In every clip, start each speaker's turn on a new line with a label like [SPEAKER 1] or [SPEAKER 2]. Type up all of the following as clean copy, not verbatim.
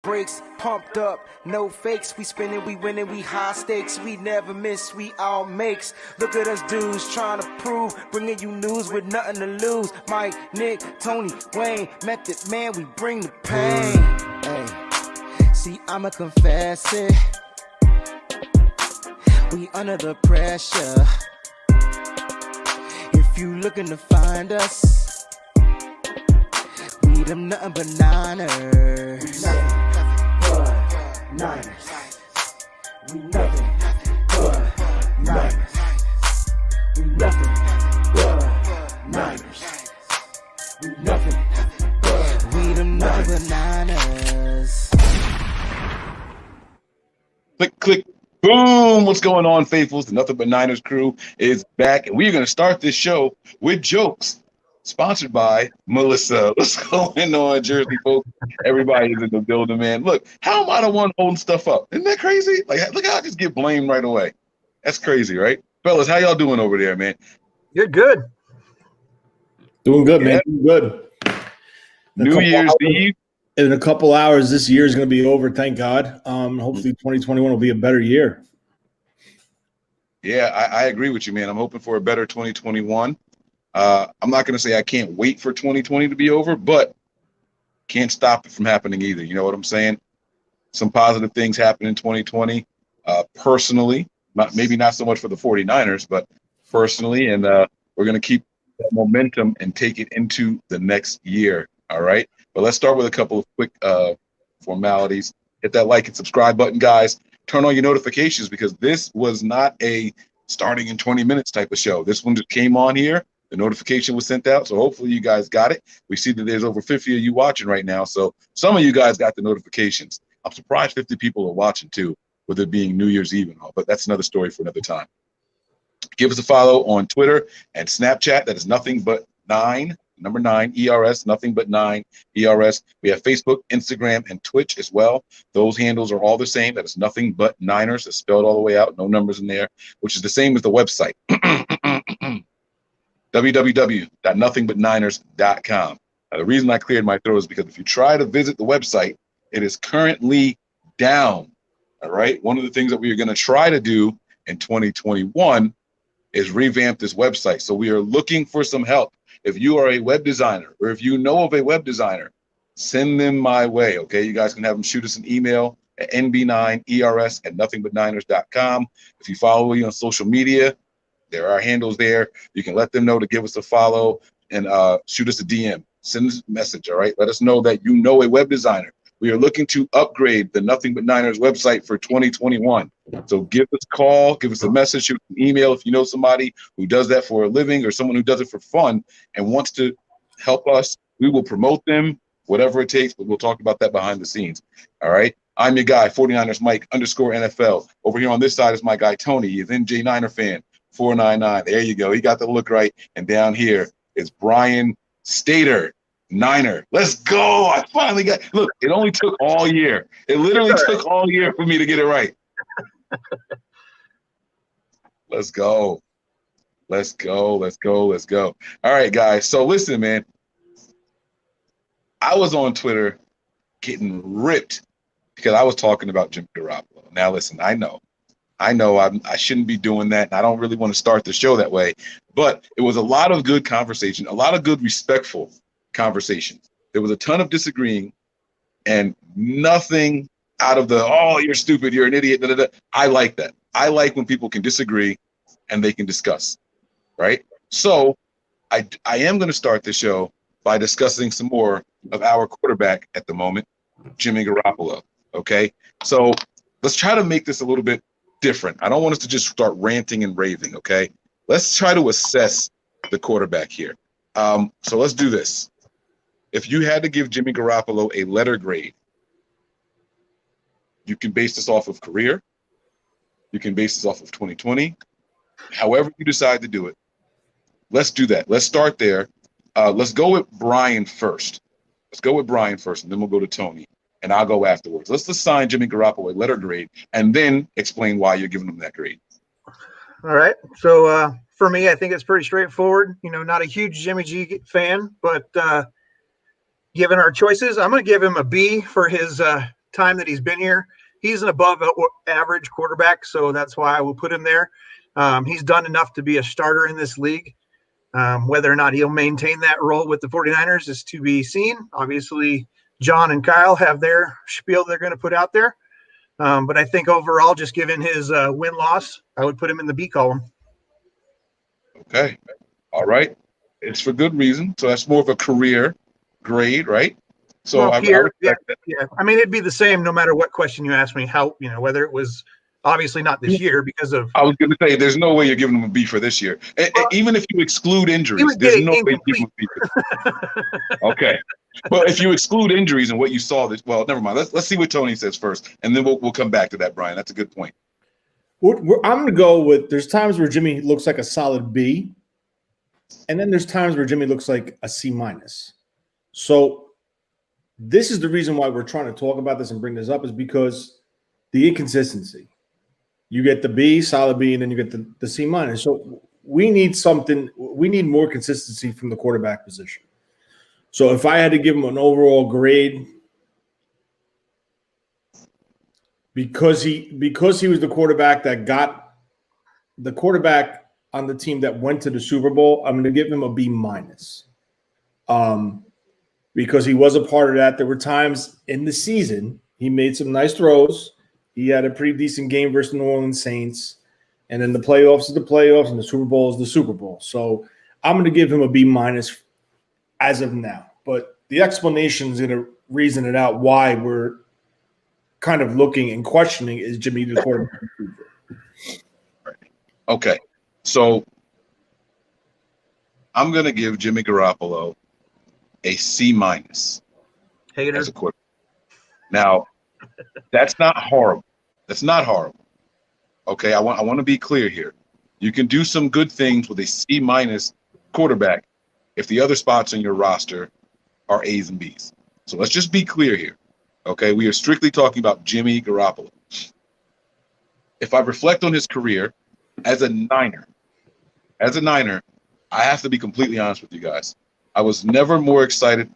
[SPEAKER 1] brakes, pumped up, no fakes. We spinning, we winning, we high stakes. We never miss, we all makes. Look at us dudes trying to prove, bringing you news with nothing to lose. Mike, Nick, Tony, Wayne, Method Man, we bring the pain. Hey, see, I'ma confess it. We under the pressure. If you looking to find us, we them nothing but Niners. We nothing but Niners. We nothing but Niners. We nothing but we them nothing but Niners.
[SPEAKER 2] Click, click, boom. What's going on, faithfuls? The Nothing But Niners crew is back, and we're going to start this show with jokes. Sponsored by Melissa. What's going on, Jersey folks? Everybody is in the building, man. Look, how am I the one holding stuff up? Isn't that crazy? Like, look how I just get blamed right away. That's crazy, right? Fellas, how y'all doing over there, man?
[SPEAKER 3] You're good.
[SPEAKER 4] Doing good, man. Doing good.
[SPEAKER 2] New Year's Eve.
[SPEAKER 4] In a couple hours, this year is going to be over, thank God. Hopefully 2021 will be a better year.
[SPEAKER 2] Yeah, I agree with you, man. I'm hoping for a better 2021. I'm not going to say I can't wait for 2020 to be over, but can't stop it from happening either. You know what I'm saying? Some positive things happen in 2020. Personally, maybe not so much for the 49ers, but personally, and we're going to keep that momentum and take it into the next year. All right. But let's start with a couple of quick formalities. Hit that like and subscribe button, guys. Turn on your notifications, because this was not a starting in 20 minutes type of show. This one just came on here. The notification was sent out, so hopefully you guys got it. We see that there's over 50 of you watching right now, so some of you guys got the notifications. I'm surprised 50 people are watching too, with it being New Year's Eve and all, but that's another story for another time. Give us a follow on Twitter and Snapchat. That is nothing but 9 ERS, nothing but 9 ERS. We have Facebook, Instagram, and Twitch as well. Those handles are all the same. That is nothing but Niners. It's spelled all the way out, no numbers in there, which is the same as the website. www.nothingbutniners.com. Now, the reason I cleared my throat is because if you try to visit the website, it is currently down. All right. One of the things that we are going to try to do in 2021 is revamp this website. So we are looking for some help. If you are a web designer, or if you know of a web designer, send them my way. Okay. You guys can have them shoot us an email at nb9ers@nothingbutniners.com. If you follow me on social media, there are handles there. You can let them know to give us a follow and shoot us a DM. Send us a message, all right? Let us know that you know a web designer. We are looking to upgrade the Nothing But Niners website for 2021. So give us a call, give us a message, shoot an email if you know somebody who does that for a living, or someone who does it for fun and wants to help us. We will promote them, whatever it takes, but we'll talk about that behind the scenes, all right? I'm your guy, 49ers Mike _NFL. Over here on this side is my guy, Tony. He's NJ Niner fan. 499. There you go. He got the look right. And down here is Brian Stater, Niner. Let's go. I finally got. Look, it only took all year. It literally took all year for me to get it right. Let's go. Let's go. Let's go. Let's go. All right, guys. So listen, man. I was on Twitter getting ripped because I was talking about Jimmy Garoppolo. Now, listen, I know I shouldn't be doing that, and I don't really want to start the show that way, but it was a lot of good conversation, a lot of good, respectful conversations. There was a ton of disagreeing, and nothing out of the, oh, you're stupid, you're an idiot, da, da, da. I like that. I like when people can disagree and they can discuss, right? So I am going to start the show by discussing some more of our quarterback at the moment, Jimmy Garoppolo, okay? So let's try to make this a little bit different. I don't want us to just start ranting and raving, okay? Let's try to assess the quarterback here. So let's do this. If you had to give Jimmy Garoppolo a letter grade, you can base this off of career. You can base this off of 2020. However you decide to do it, let's do that. Let's start there. Let's go with Brian first. And then we'll go to Tony. And I'll go afterwards. Let's assign Jimmy Garoppolo a letter grade and then explain why you're giving him that grade.
[SPEAKER 3] All right. So for me, I think it's pretty straightforward. You know, not a huge Jimmy G fan, but given our choices, I'm going to give him a B for his time that he's been here, he's an above average quarterback. So that's why I will put him there. He's done enough to be a starter in this league. Whether or not he'll maintain that role with the 49ers is to be seen. Obviously, John and Kyle have their spiel they're going to put out there. But I think overall, just given his win-loss, I would put him in the B column.
[SPEAKER 2] Okay. All right. It's for good reason. So that's more of a career grade, right? So
[SPEAKER 3] Well,
[SPEAKER 2] I
[SPEAKER 3] here,
[SPEAKER 2] respect that.
[SPEAKER 3] yeah. I mean, it'd be the same no matter what question you ask me. How, whether it was obviously not this year because of.
[SPEAKER 2] I was going to say, there's no way you're giving him a B for this year. Even if you exclude injuries, there's no way you give him a B for this. Okay. But if you exclude injuries and what you saw, well, never mind. Let's see what Tony says first, and then we'll come back to that, Brian. That's a good point.
[SPEAKER 4] I'm going to go with, there's times where Jimmy looks like a solid B, and then there's times where Jimmy looks like a C minus. So this is the reason why we're trying to talk about this and bring this up, is because the inconsistency. You get the B, solid B, and then you get the C minus. So we need more consistency from the quarterback position. So if I had to give him an overall grade, because he was the quarterback that got the quarterback on the team that went to the Super Bowl, I'm going to give him a B minus. Because he was a part of that. There were times in the season he made some nice throws. He had a pretty decent game versus the New Orleans Saints. And then the playoffs is the playoffs, and the Super Bowl is the Super Bowl. So I'm going to give him a B minus as of now. But the explanation is going to reason it out why we're kind of looking and questioning, is Jimmy the quarterback?
[SPEAKER 2] Okay. So I'm going to give Jimmy Garoppolo a C minus as a quarterback. Now, that's not horrible. That's not horrible. Okay, I want to be clear here. You can do some good things with a C minus quarterback if the other spots on your roster are A's and B's. So let's just be clear here. Okay, we are strictly talking about Jimmy Garoppolo. If I reflect on his career as a Niner, I have to be completely honest with you guys. I was never more excited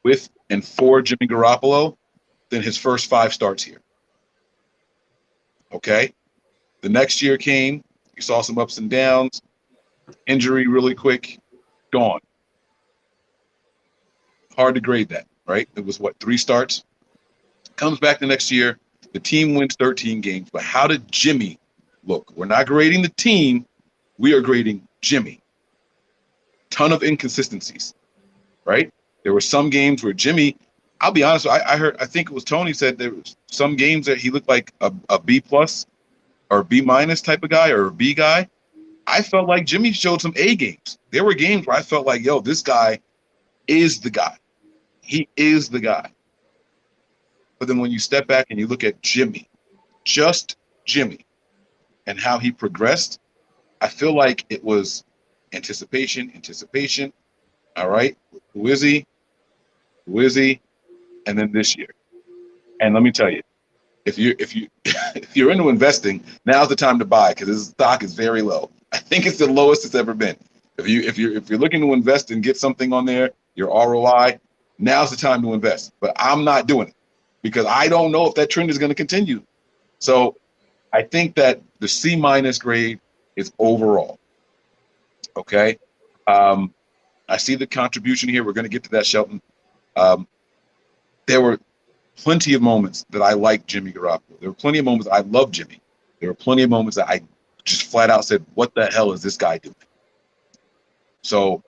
[SPEAKER 2] with and for Jimmy Garoppolo than his first 5 starts here. Okay? The next year came, you saw some ups and downs, injury really quick, gone. Hard to grade that, right? It was 3 starts? Comes back the next year, the team wins 13 games. But how did Jimmy look? We're not grading the team, we are grading Jimmy. Ton of inconsistencies, right? There were some games where Jimmy, I'll be honest, I think it was Tony said there was some games that he looked like a B plus or B minus type of guy or a B guy. I felt like Jimmy showed some A games. There were games where I felt like, yo, this guy is the guy. He is the guy. But then when you step back and you look at Jimmy, just Jimmy, and how he progressed, I feel like it was anticipation. All right, who is he? And then this year. And let me tell you, if you're into investing, now's the time to buy because his stock is very low. I think it's the lowest it's ever been. If you're looking to invest and get something on there, your ROI, now's the time to invest. But I'm not doing it because I don't know if that trend is going to continue. So I think that the C minus grade is overall. Okay. I see the contribution here. We're going to get to that, Shelton. There were plenty of moments that I liked Jimmy Garoppolo. There were plenty of moments I loved Jimmy. There were plenty of moments that I just flat out said, what the hell is this guy doing? So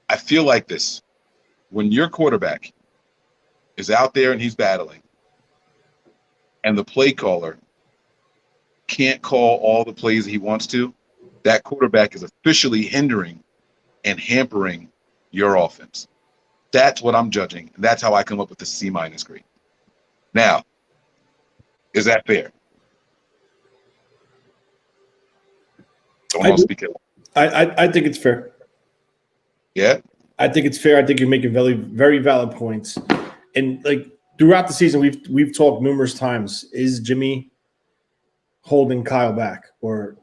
[SPEAKER 2] I feel like this. When your quarterback is out there and he's battling, and the play caller can't call all the plays he wants to, that quarterback is officially hindering and hampering your offense. That's what I'm judging. And that's how I come up with the C minus grade. Now, is that fair?
[SPEAKER 4] I think it's fair.
[SPEAKER 2] Yeah?
[SPEAKER 4] I think it's fair. I think you're making very, very valid points. And like throughout the season, we've talked numerous times. Is Jimmy holding Kyle back, or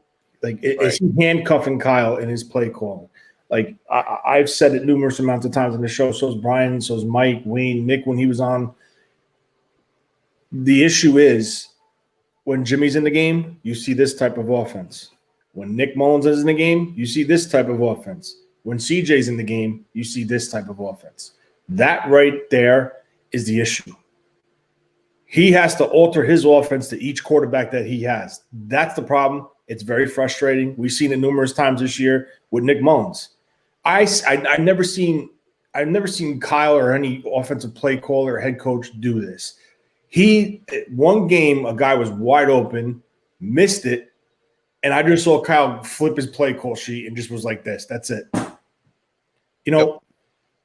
[SPEAKER 4] like is he handcuffing Kyle in his play calling? Like I've said it numerous amounts of times on the show. So is Brian. So is Mike, Wayne, Nick when he was on. The issue is when Jimmy's in the game, you see this type of offense. When Nick Mullens is in the game, you see this type of offense. When CJ's in the game, you see this type of offense. That right there is the issue. He has to alter his offense to each quarterback that he has. That's the problem. It's very frustrating. We've seen it numerous times this year with Nick Mullens. I've never seen Kyle or any offensive play caller or head coach do this. One game, a guy was wide open, missed it, and I just saw Kyle flip his play call sheet and just was like this. That's it.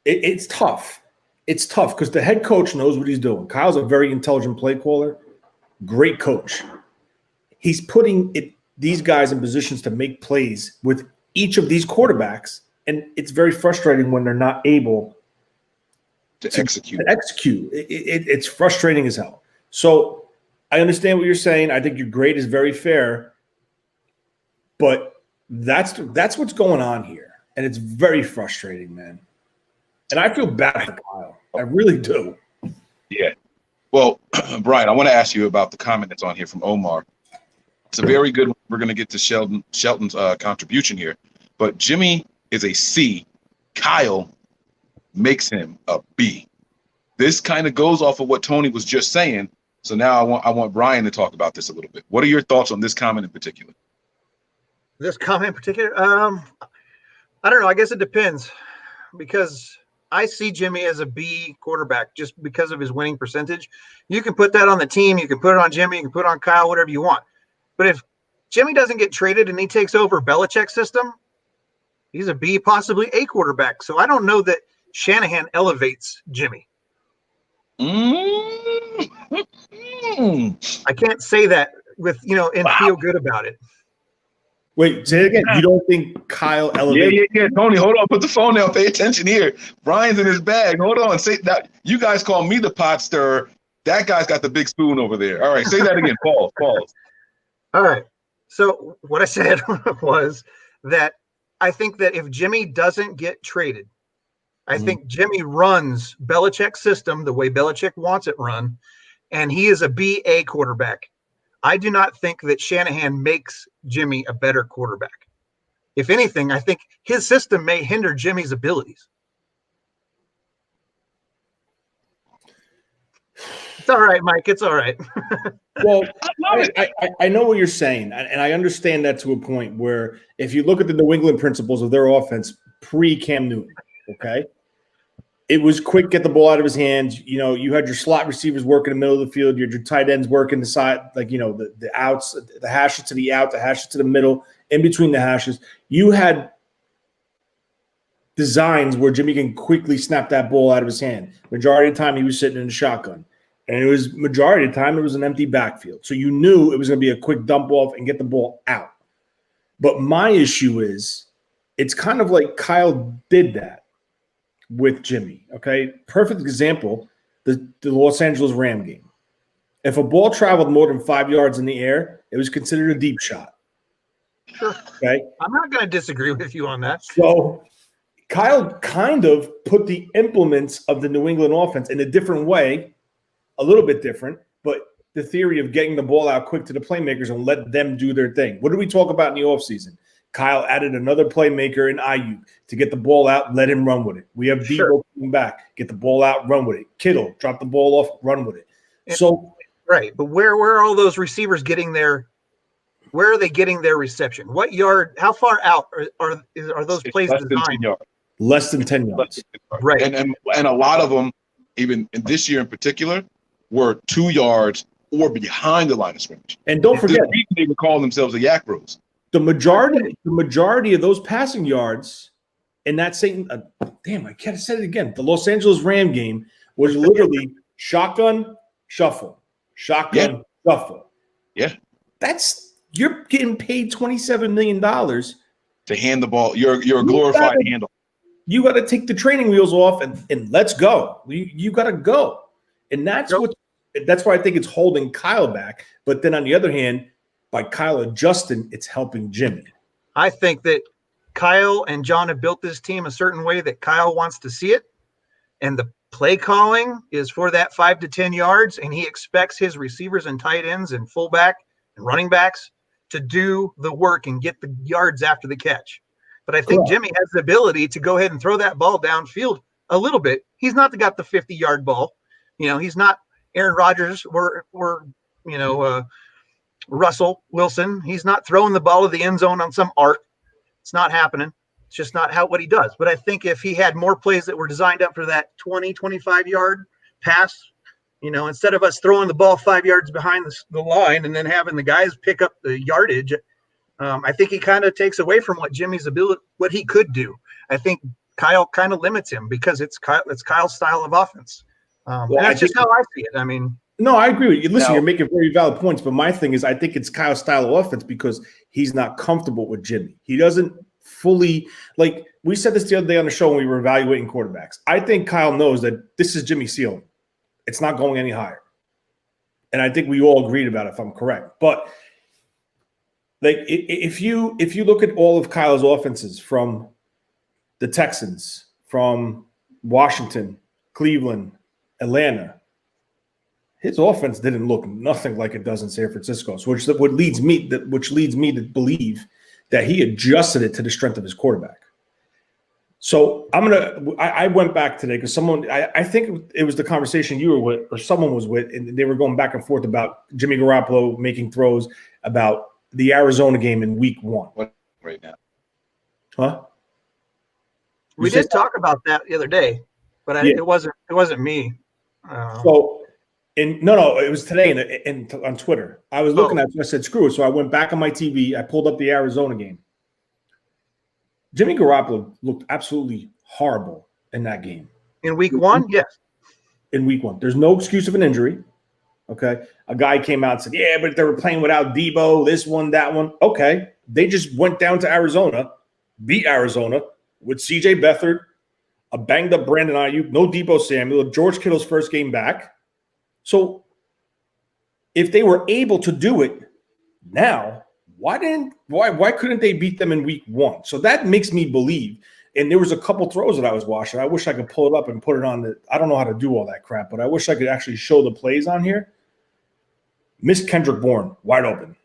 [SPEAKER 4] It's tough. It's tough because the head coach knows what he's doing. Kyle's a very intelligent play caller, great coach. He's putting these guys in positions to make plays with each of these quarterbacks, and it's very frustrating when they're not able
[SPEAKER 2] to execute.
[SPEAKER 4] It's frustrating as hell. So I understand what you're saying. I think your grade is very fair, but that's what's going on here, and it's very frustrating, man. And I feel bad for Kyle. I really do.
[SPEAKER 2] Yeah. Well, Brian, I want to ask you about the comment that's on here from Omar. It's a very good one. We're going to get to Shelton's contribution here. But Jimmy is a C. Kyle makes him a B. This kind of goes off of what Tony was just saying. So now I want Brian to talk about this a little bit. What are your thoughts on this comment in particular?
[SPEAKER 3] This comment in particular? I don't know. I guess it depends because I see Jimmy as a B quarterback just because of his winning percentage. You can put that on the team. You can put it on Jimmy. You can put it on Kyle, whatever you want. But if Jimmy doesn't get traded and he takes over Belichick's system, he's a B, possibly A quarterback. So I don't know that Shanahan elevates Jimmy. I can't say that with, and feel good about it.
[SPEAKER 4] Wait, say it again. You don't think Kyle elevates?
[SPEAKER 2] Yeah. Tony, hold on. Put the phone down. Pay attention here. Brian's in his bag. Hold on. Say that. You guys call me the pot stirrer. That guy's got the big spoon over there. All right. Say that again. Pause.
[SPEAKER 3] All right. So what I said was that I think that if Jimmy doesn't get traded, I think Jimmy runs Belichick's system the way Belichick wants it run, and he is a B-A quarterback. I do not think that Shanahan makes Jimmy a better quarterback. If anything, I think his system may hinder Jimmy's abilities. It's all right, Mike. It's all right.
[SPEAKER 4] Well, I know what you're saying, and I understand that to a point where if you look at the New England principles of their offense pre-Cam Newton, okay, it was quick, get the ball out of his hands. You had your slot receivers working in the middle of the field, your tight ends working the side, the outs, the hashes to the out, the hashes to the middle, in between the hashes. You had designs where Jimmy can quickly snap that ball out of his hand. Majority of the time, he was sitting in the shotgun. And majority of the time, it was an empty backfield. So you knew it was going to be a quick dump off and get the ball out. But my issue is it's kind of like Kyle did that with Jimmy, okay? Perfect example, the Los Angeles Ram game. If a ball traveled more than 5 yards in the air, it was considered a deep shot.
[SPEAKER 3] Sure.
[SPEAKER 4] Okay?
[SPEAKER 3] I'm not going to disagree with you on that.
[SPEAKER 4] So Kyle kind of put the implements of the New England offense in a different way, a little bit different, but the theory of getting the ball out quick to the playmakers and let them do their thing. What did we talk about in the offseason? Kyle added another playmaker in IU to get the ball out, let him run with it. We have Debo coming back, get the ball out, run with it. Kittle, drop the ball off, run with it.
[SPEAKER 3] Right, but where are all those receivers getting their? Where are they getting their reception? What yard? How far out are those plays designed?
[SPEAKER 4] Less than 10 yards.
[SPEAKER 3] Right,
[SPEAKER 2] and a lot of them, even in this year in particular, were 2 yards or behind the line of scrimmage.
[SPEAKER 4] And don't forget,
[SPEAKER 2] they were calling themselves the Yak Bros.
[SPEAKER 4] The majority of those passing yards in that same damn, I can't say it again. The Los Angeles Ram game was literally shotgun, shuffle, shotgun, shuffle.
[SPEAKER 2] Yeah.
[SPEAKER 4] You're getting paid $27 million
[SPEAKER 2] to hand the ball. You're a glorified handle.
[SPEAKER 4] You got to take the training wheels off and let's go. You got to go. And that's why I think it's holding Kyle back. But then on the other hand, by Kyle adjusting, it's helping Jimmy.
[SPEAKER 3] I think that Kyle and John have built this team a certain way that Kyle wants to see it. And the play calling is for that 5 to 10 yards, and he expects his receivers and tight ends and fullback and running backs to do the work and get the yards after the catch. But I think Jimmy has the ability to go ahead and throw that ball downfield a little bit. He's not got the 50-yard ball. He's not Aaron Rodgers or Russell Wilson. He's not throwing the ball to the end zone on some arc. It's not happening. It's just not what he does. But I think if he had more plays that were designed up for that 20, 25-yard pass, instead of us throwing the ball 5 yards behind the line and then having the guys pick up the yardage, I think he kind of takes away from what Jimmy's ability, what he could do. I think Kyle kind of limits him because it's Kyle's style of offense. And that's just how I see it. I mean,
[SPEAKER 4] no, I agree with you. Listen, you're making very valid points, but my thing is I think it's Kyle's style of offense because he's not comfortable with Jimmy. He doesn't fully, like we said this the other day on the show when we were evaluating quarterbacks. I think Kyle knows that this is Jimmy's ceiling. It's not going any higher. And I think we all agreed about it, if I'm correct. But like if you look at all of Kyle's offenses from the Texans, from Washington, Cleveland, Atlanta, his offense didn't look nothing like it does in San Francisco. So which leads me to believe that he adjusted it to the strength of his quarterback. So I went back today because I think it was the conversation you were with or someone was with, and they were going back and forth about Jimmy Garoppolo making throws about the Arizona game in week 1.
[SPEAKER 2] What right now?
[SPEAKER 4] Huh?
[SPEAKER 3] We did talk about that the other day, but it wasn't me.
[SPEAKER 4] It was today on Twitter. I was looking at it, I said, screw it. So I went back on my TV. I pulled up the Arizona game. Jimmy Garoppolo looked absolutely horrible in that game.
[SPEAKER 3] In week 1? Yes.
[SPEAKER 4] In week 1. There's no excuse of an injury. Okay. A guy came out and said, yeah, but they were playing without Debo, this one, that one. Okay. They just went down to Arizona, beat Arizona with CJ Beathard, a banged up Brandon Ayuk, no Debo Samuel, George Kittle's first game back. So if they were able to do it now, why couldn't they beat them in week 1? So that makes me believe. And there was a couple throws that I was watching. I wish I could pull it up and put it on I don't know how to do all that crap, but I wish I could actually show the plays on here. Miss Kendrick Bourne, wide open.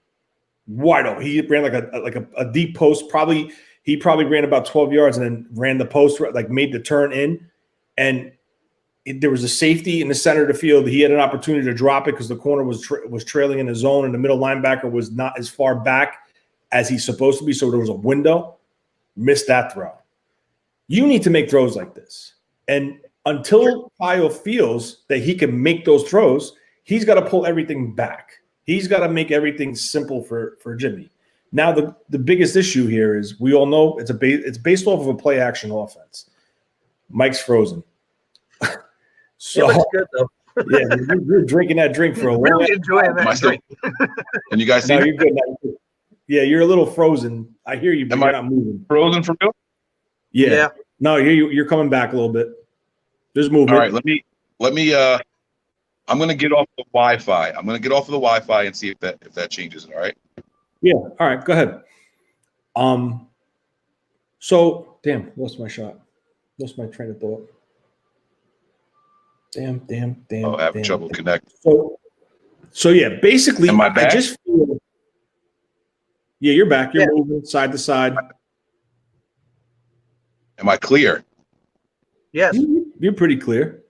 [SPEAKER 4] He ran like a deep post. He probably ran about 12 yards and then ran the post, like made the turn in. And there was a safety in the center of the field. He had an opportunity to drop it because the corner was trailing in the zone, and the middle linebacker was not as far back as he's supposed to be. So there was a window. Missed that throw. You need to make throws like this. And until Kyle feels that he can make those throws, he's got to pull everything back. He's got to make everything simple for Jimmy. Now, the biggest issue here is we all know it's based off of a play action offense. Mike's frozen. So,
[SPEAKER 3] it looks good, though.
[SPEAKER 4] Yeah, you're drinking that drink for a while.
[SPEAKER 3] Really enjoying that drink.
[SPEAKER 2] And you guys see
[SPEAKER 4] no, you're good now. Yeah, you're a little frozen. I hear you, but you're not moving.
[SPEAKER 2] Frozen for real?
[SPEAKER 4] Yeah. No, you're coming back a little bit. There's movement.
[SPEAKER 2] All right, let me I'm gonna get off the Wi-Fi. I'm gonna get off of the Wi-Fi and see if that changes it. All right.
[SPEAKER 4] Yeah. All right. Go ahead. So damn, lost my shot. Lost my train of thought. Damn.
[SPEAKER 2] Oh, having trouble connecting.
[SPEAKER 4] So yeah, basically,
[SPEAKER 2] am I back?
[SPEAKER 4] I just feel. Yeah, you're back. You're moving side to side.
[SPEAKER 2] Am I clear?
[SPEAKER 3] Yes.
[SPEAKER 4] You're pretty clear.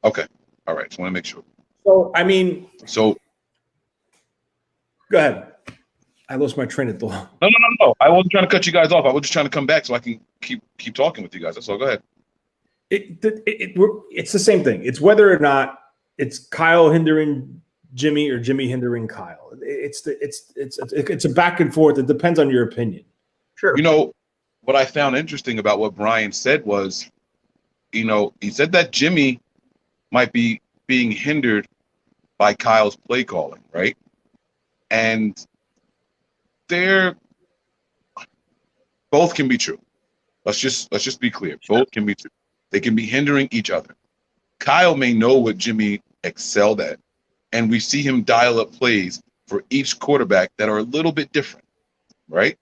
[SPEAKER 2] Okay. All right. Just want to make sure.
[SPEAKER 4] So I mean.
[SPEAKER 2] So.
[SPEAKER 4] Go ahead. I lost my train of thought.
[SPEAKER 2] No. I wasn't trying to cut you guys off. I was just trying to come back so I can keep talking with you guys. That's all. Go ahead.
[SPEAKER 4] It's the same thing. It's whether or not it's Kyle hindering Jimmy or Jimmy hindering Kyle. It's a back and forth. It depends on your opinion.
[SPEAKER 3] Sure.
[SPEAKER 2] You know what I found interesting about what Brian said was, he said that Jimmy might be being hindered by Kyle's play calling, right? And both can be true. Let's just be clear. Both can be true. They can be hindering each other. Kyle may know what Jimmy excelled at, and we see him dial up plays for each quarterback that are a little bit different, right?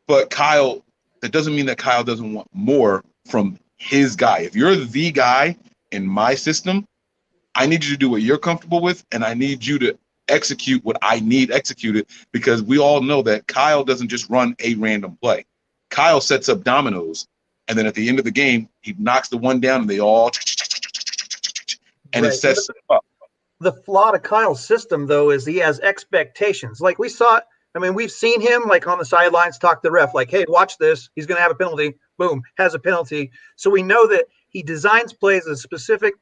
[SPEAKER 2] But that doesn't mean that Kyle doesn't want more from his guy. If you're the guy in my system, I need you to do what you're comfortable with, and I need you to execute what I need executed, because we all know that Kyle doesn't just run a random play. Kyle sets up dominoes, and then at the end of the game, he knocks the one down, and they all and it sets up.
[SPEAKER 3] The flaw to Kyle's system, though, is he has expectations. Like we saw, I mean, we've seen him like on the sidelines talk to the ref, like, hey, watch this. He's going to have a penalty. Boom, has a penalty. So we know that he designs plays a specific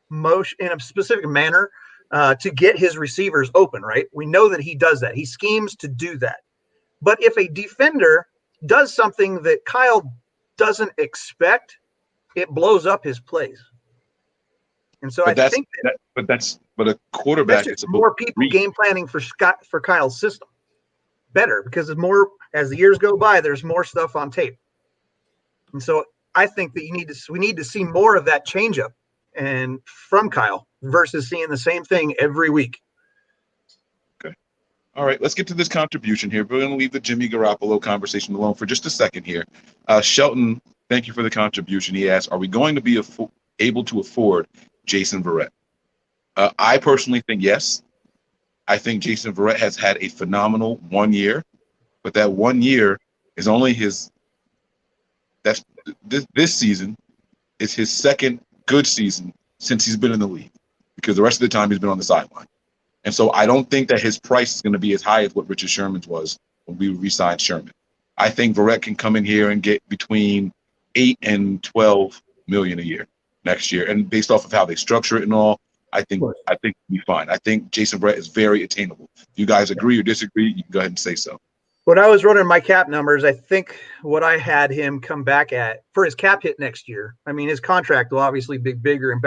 [SPEAKER 3] motion in a specific manner to get his receivers open, right? We know that he does that. He schemes to do that. But if a defender does something that Kyle doesn't expect, it blows up his plays. And so but
[SPEAKER 2] a quarterback is
[SPEAKER 3] more people game planning for Kyle's system. Better, because it's more, as the years go by, there's more stuff on tape. And so I think that we need to see more of that changeup and from Kyle versus seeing the same thing every week.
[SPEAKER 2] Okay. All right, let's get to this contribution here. We're going to leave the Jimmy Garoppolo conversation alone for just a second here. Shelton, thank you for the contribution. He asked, are we going to be able to afford Jason Verrett? I personally think yes. I think Jason Verrett has had a phenomenal 1 year, but that 1 year is only this season is his second good season since he's been in the league, because the rest of the time he's been on the sideline. And so I don't think that his price is going to be as high as what Richard Sherman's was when we re-signed Sherman. I think Verrett can come in here and get between 8 and 12 million a year next year. And based off of how they structure it and all, I think we'll be fine. I think Jason Verrett is very attainable. If you guys agree or disagree, you can go ahead and say so.
[SPEAKER 3] When I was running my cap numbers, I think what I had him come back at for his cap hit next year, I mean, his contract will obviously be bigger and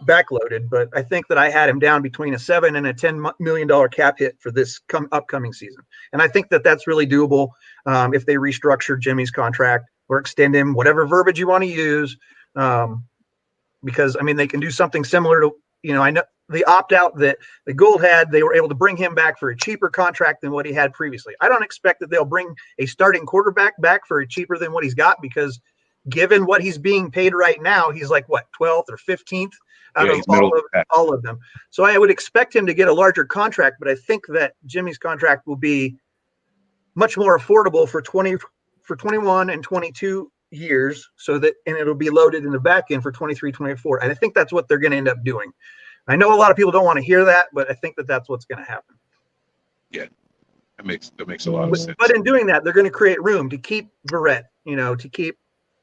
[SPEAKER 3] backloaded, but I think that I had him down between a $7 and a $10 million cap hit for this upcoming season. And I think that that's really doable if they restructure Jimmy's contract or extend him, whatever verbiage you want to use. Because, I mean, they can do something similar to, I know the opt-out that the Gould had, they were able to bring him back for a cheaper contract than what he had previously. I don't expect that they'll bring a starting quarterback back for cheaper than what he's got, because given what he's being paid right now, he's like, what, 12th or 15th out of all of them. So I would expect him to get a larger contract, but I think that Jimmy's contract will be much more affordable for 21 and 22 years, and it'll be loaded in the back end for 23, 24. And I think that's what they're going to end up doing. I know a lot of people don't want to hear that, but I think that that's what's going to happen.
[SPEAKER 2] Yeah, that makes a lot of sense.
[SPEAKER 3] But in doing that, they're going to create room to keep Verrett, to keep,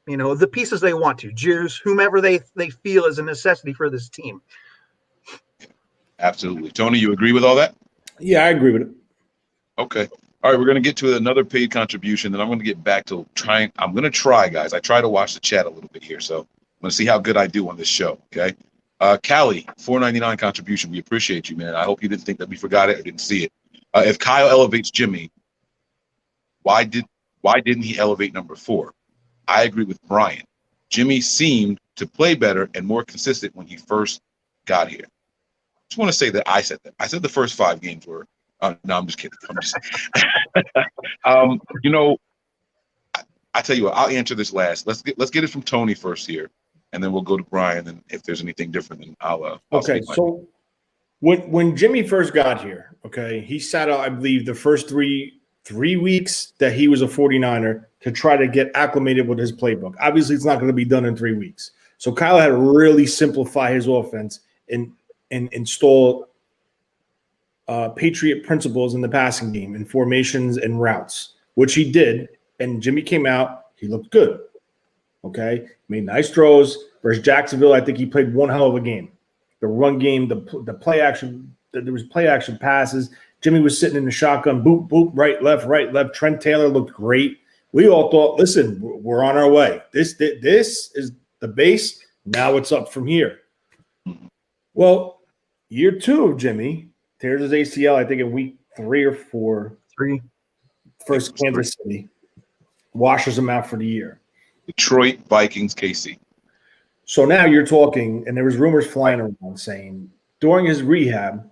[SPEAKER 3] the pieces they want to, Jews, whomever they feel is a necessity for this team.
[SPEAKER 2] Absolutely. Tony, you agree with all that?
[SPEAKER 4] Yeah, I agree with it.
[SPEAKER 2] Okay. All right, we're going to get to another paid contribution, then I'm going to get back to trying. I'm going to try, guys. I try to watch the chat a little bit here, so I'm going to see how good I do on this show, okay? Callie, $4.99 contribution. We appreciate you, man. I hope you didn't think that we forgot it or didn't see it. If Kyle elevates Jimmy, why didn't he elevate number 4? I agree with Brian. Jimmy seemed to play better and more consistent when he first got here. Just want to say that I said that. I said the first 5 games were. No, I'm just kidding. I tell you what, I'll answer this last. Let's get it from Tony first here, and then we'll go to Brian. And if there's anything different, then I'll
[SPEAKER 4] okay. So when Jimmy first got here, okay, he sat out, I believe, the first three weeks that he was a 49er to try to get acclimated with his playbook. Obviously, it's not going to be done in 3 weeks. So Kyle had to really simplify his offense and install Patriot principles in the passing game and formations and routes, which he did. And Jimmy came out, he looked good. Okay. Made nice throws versus Jacksonville. I think he played one hell of a game. The run game, the play action, there was play action passes. Jimmy was sitting in the shotgun, boop, boop, right, left. Trent Taylor looked great. We all thought, listen, we're on our way. This is the base. Now it's up from here. Well, year 2 of Jimmy tears his ACL, I think in week 3 or 4.
[SPEAKER 3] 3.
[SPEAKER 4] First Kansas City. Washes him out for the year.
[SPEAKER 2] Detroit, Vikings, KC.
[SPEAKER 4] So now you're talking, and there was rumors flying around saying during his rehab,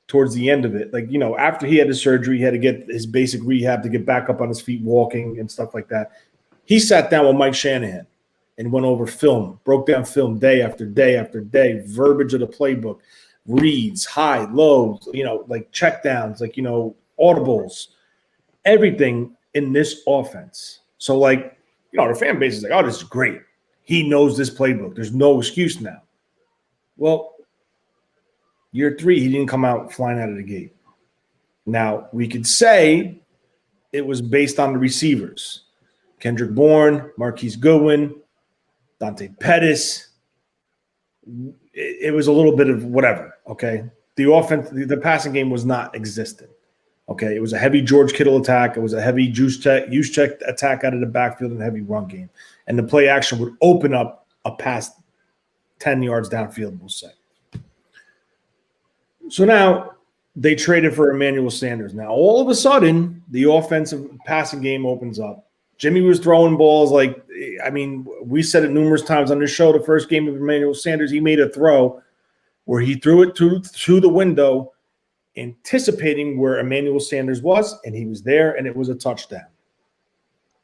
[SPEAKER 4] towards the end of it, after he had his surgery, he had to get his basic rehab to get back up on his feet walking and stuff like that. He sat down with Mike Shanahan and went over film, broke down film day after day after day, verbiage of the playbook, reads, high, lows, like checkdowns, like, audibles, everything in this offense. So, like, the fan base is like, oh, this is great. He knows this playbook. There's no excuse now. Well, year 3, he didn't come out flying out of the gate. Now, we could say it was based on the receivers. Kendrick Bourne, Marquise Goodwin, Dante Pettis. It was a little bit of whatever, okay? The offense, the passing game was not existent, okay? It was a heavy George Kittle attack. It was a heavy use check attack out of the backfield and heavy run game. And the play action would open up a pass 10 yards downfield, we'll say. So now they traded for Emmanuel Sanders. Now, all of a sudden, the offensive passing game opens up. Jimmy was throwing balls we said it numerous times on this show, the first game of Emmanuel Sanders, he made a throw where he threw it through the window, anticipating where Emmanuel Sanders was, and he was there, and it was a touchdown.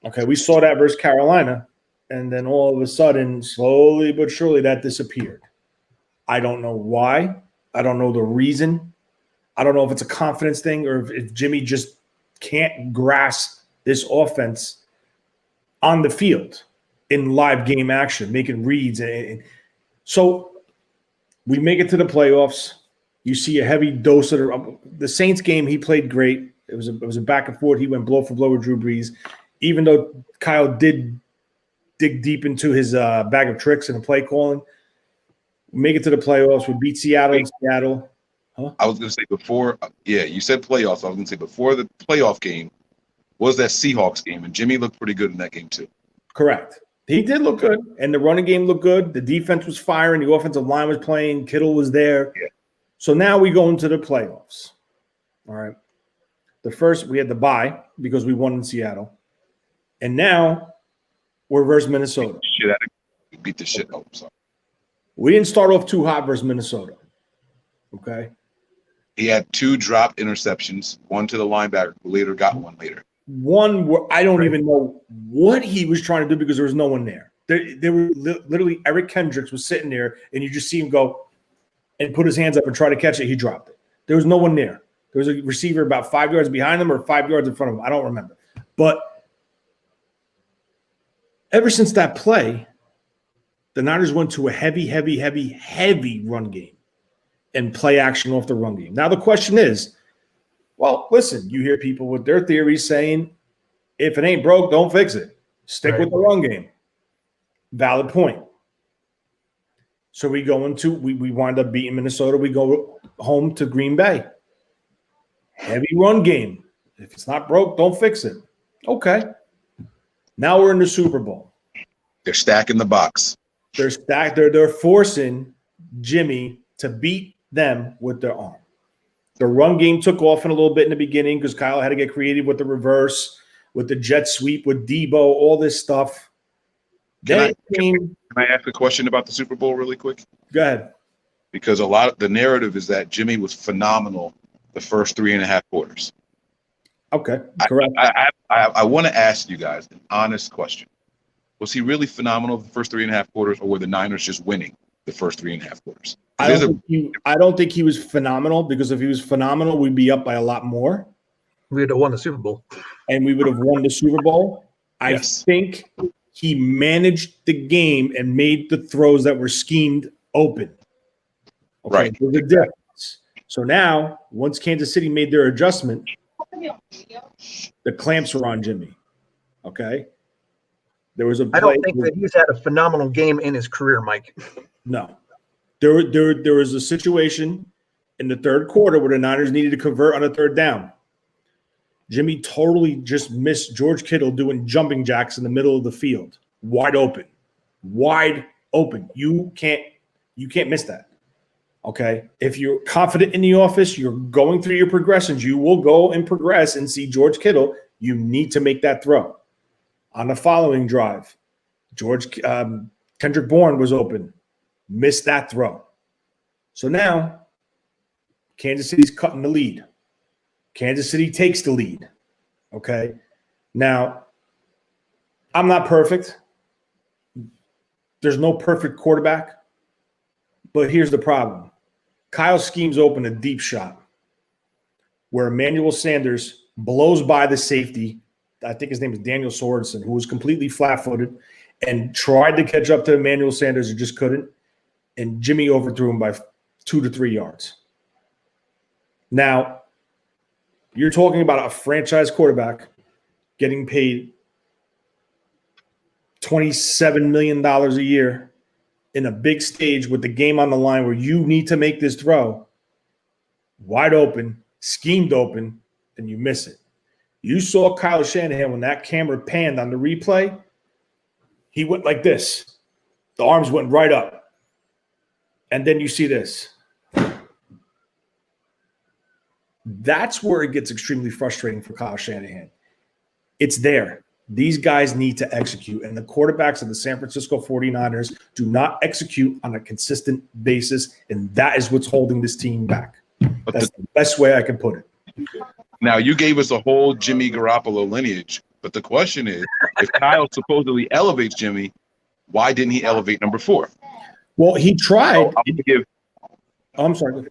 [SPEAKER 4] Okay, we saw that versus Carolina, and then all of a sudden, slowly but surely, that disappeared. I don't know why. I don't know the reason. I don't know if it's a confidence thing or if Jimmy just can't grasp this offense on the field in live game action, making reads. And so we make it to the playoffs. You see a heavy dose of the Saints game. He played great. It was a back and forth. He went blow for blow with Drew Brees, even though Kyle did dig deep into his bag of tricks and the play calling. Make it to the playoffs. We beat Seattle in Seattle. Huh?
[SPEAKER 2] I was going to say before, you said playoffs. I was going to say before the playoff game was that Seahawks game, and Jimmy looked pretty good in that game too.
[SPEAKER 4] Correct. He did look good, and the running game looked good. The defense was firing. The offensive line was playing. Kittle was there.
[SPEAKER 2] Yeah.
[SPEAKER 4] So now we go into the playoffs. All right. We had the bye because we won in Seattle. And now we're versus Minnesota.
[SPEAKER 2] We beat the shit. Oh, sorry.
[SPEAKER 4] We didn't start off too hot versus Minnesota. Okay.
[SPEAKER 2] He had 2 dropped interceptions, one to the linebacker who later got one later.
[SPEAKER 4] One where I don't even know what he was trying to do because there was no one there. There were literally Eric Kendricks was sitting there, and you just see him go and put his hands up and try to catch it. He dropped it. There was no one there. There was a receiver about 5 yards behind him or 5 yards in front of him. I don't remember. But ever since that play, the Niners went to a heavy run game and play action off the run game. Now the question is, well, listen, you hear people with their theories saying, if it ain't broke, don't fix it. Stick with the run game. Valid point. So we wind up beating Minnesota. We go home to Green Bay. Heavy run game. If it's not broke, don't fix it. Okay. Now we're in the Super Bowl.
[SPEAKER 2] They're stacking the box.
[SPEAKER 4] They're stacked. They're forcing Jimmy to beat them with their arm. The run game took off in a little bit in the beginning because Kyle had to get creative with the reverse, with the jet sweep, with Debo, all this stuff.
[SPEAKER 2] Can I ask a question about the Super Bowl really quick?
[SPEAKER 4] Go ahead.
[SPEAKER 2] Because a lot of the narrative is that Jimmy was phenomenal the first 3.5 quarters.
[SPEAKER 4] Okay, correct.
[SPEAKER 2] I want to ask you guys an honest question. Was he really phenomenal the first 3.5 quarters, or were the Niners just winning the first 3.5 quarters?
[SPEAKER 4] I don't think he was phenomenal, because if he was phenomenal, we'd be up by a lot more.
[SPEAKER 3] We'd have won the Super Bowl.
[SPEAKER 4] And we would have won the Super Bowl.
[SPEAKER 2] Yes.
[SPEAKER 4] I think he managed the game and made the throws that were schemed open. Okay,
[SPEAKER 2] right.
[SPEAKER 4] There's a difference. So now, once Kansas City made their adjustment, the clamps were on Jimmy. Okay? There was a play.
[SPEAKER 3] I don't think that he's had a phenomenal game in his career, Mike.
[SPEAKER 4] No. There was a situation in the third quarter where the Niners needed to convert on a third down. Jimmy totally just missed George Kittle doing jumping jacks in the middle of the field. Wide open. Wide open. You can't miss that. Okay? If you're confident in the office, you're going through your progressions, you will go and progress and see George Kittle. You need to make that throw. On the following drive, Kendrick Bourne was open. Missed that throw. So now, Kansas City's cutting the lead. Kansas City takes the lead. Okay? Now, I'm not perfect. there's no perfect quarterback, but here's the problem. Kyle schemes open a deep shot where Emmanuel Sanders blows by the safety. I think his name is Daniel Sorensen, who was completely flat-footed and tried to catch up to Emmanuel Sanders and just couldn't. And Jimmy overthrew him by 2 to 3 yards. Now, you're talking about a franchise quarterback getting paid $27 million a year in a big stage with the game on the line where you need to make this throw, wide open, schemed open, and you miss it. You saw Kyle Shanahan when that camera panned on the replay, he went like this. The arms went right up. And then you see this. That's where it gets extremely frustrating for Kyle Shanahan. It's there. These guys need to execute, and the quarterbacks of the San Francisco 49ers do not execute on a consistent basis, and that is what's holding this team back. That's the best way I can put it.
[SPEAKER 2] Now, you gave us a whole Jimmy Garoppolo lineage, but the question is, if Kyle supposedly elevates Jimmy, why didn't he elevate number 4?
[SPEAKER 4] Well, he tried.
[SPEAKER 2] I'm sorry.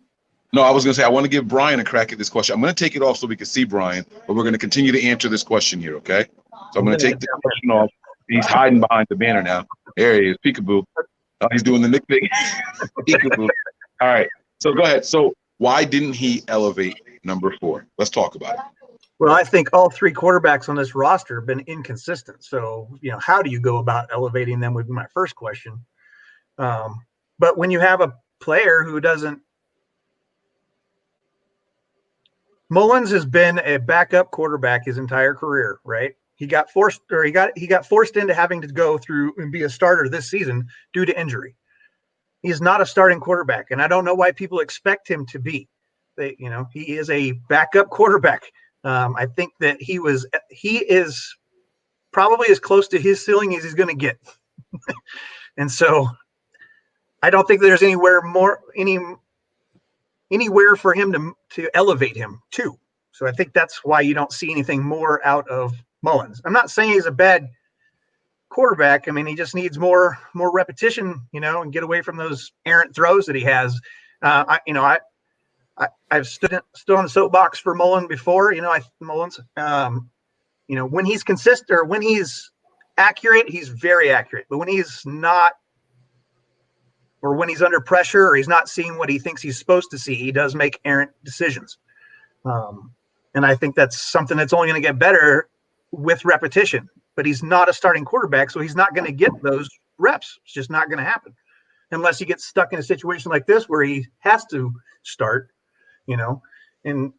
[SPEAKER 2] No, I was going to say, I want to give Brian a crack at this question. I'm going to take it off so we can see Brian, but we're going to continue to answer this question here, okay? So I'm going to take the question off. He's hiding behind the banner now. There he is, peekaboo. Oh, he's doing the Nick thing. Peekaboo. All right. So go ahead. So why didn't he elevate number 4? Let's talk about it.
[SPEAKER 3] Well, I think all 3 quarterbacks on this roster have been inconsistent. So, how do you go about elevating them would be my first question. But when you have a player who doesn't, Mullens has been a backup quarterback his entire career, right? He got forced into having to go through and be a starter this season due to injury. He's not a starting quarterback, and I don't know why people expect him to be. He is a backup quarterback. I think that he is probably as close to his ceiling as he's going to get. And so I don't think there's anywhere for him to elevate him to. So I think that's why you don't see anything more out of Mullens. I'm not saying he's a bad quarterback. I mean, he just needs more repetition, and get away from those errant throws that he has. I've stood on the soapbox for Mullens before. Mullens. When he's consistent or when he's accurate, he's very accurate. But when he's not, or when he's under pressure or he's not seeing what he thinks he's supposed to see, he does make errant decisions. And I think that's something that's only going to get better with repetition. But he's not a starting quarterback, so he's not going to get those reps. It's just not going to happen unless he gets stuck in a situation like this where he has to start, And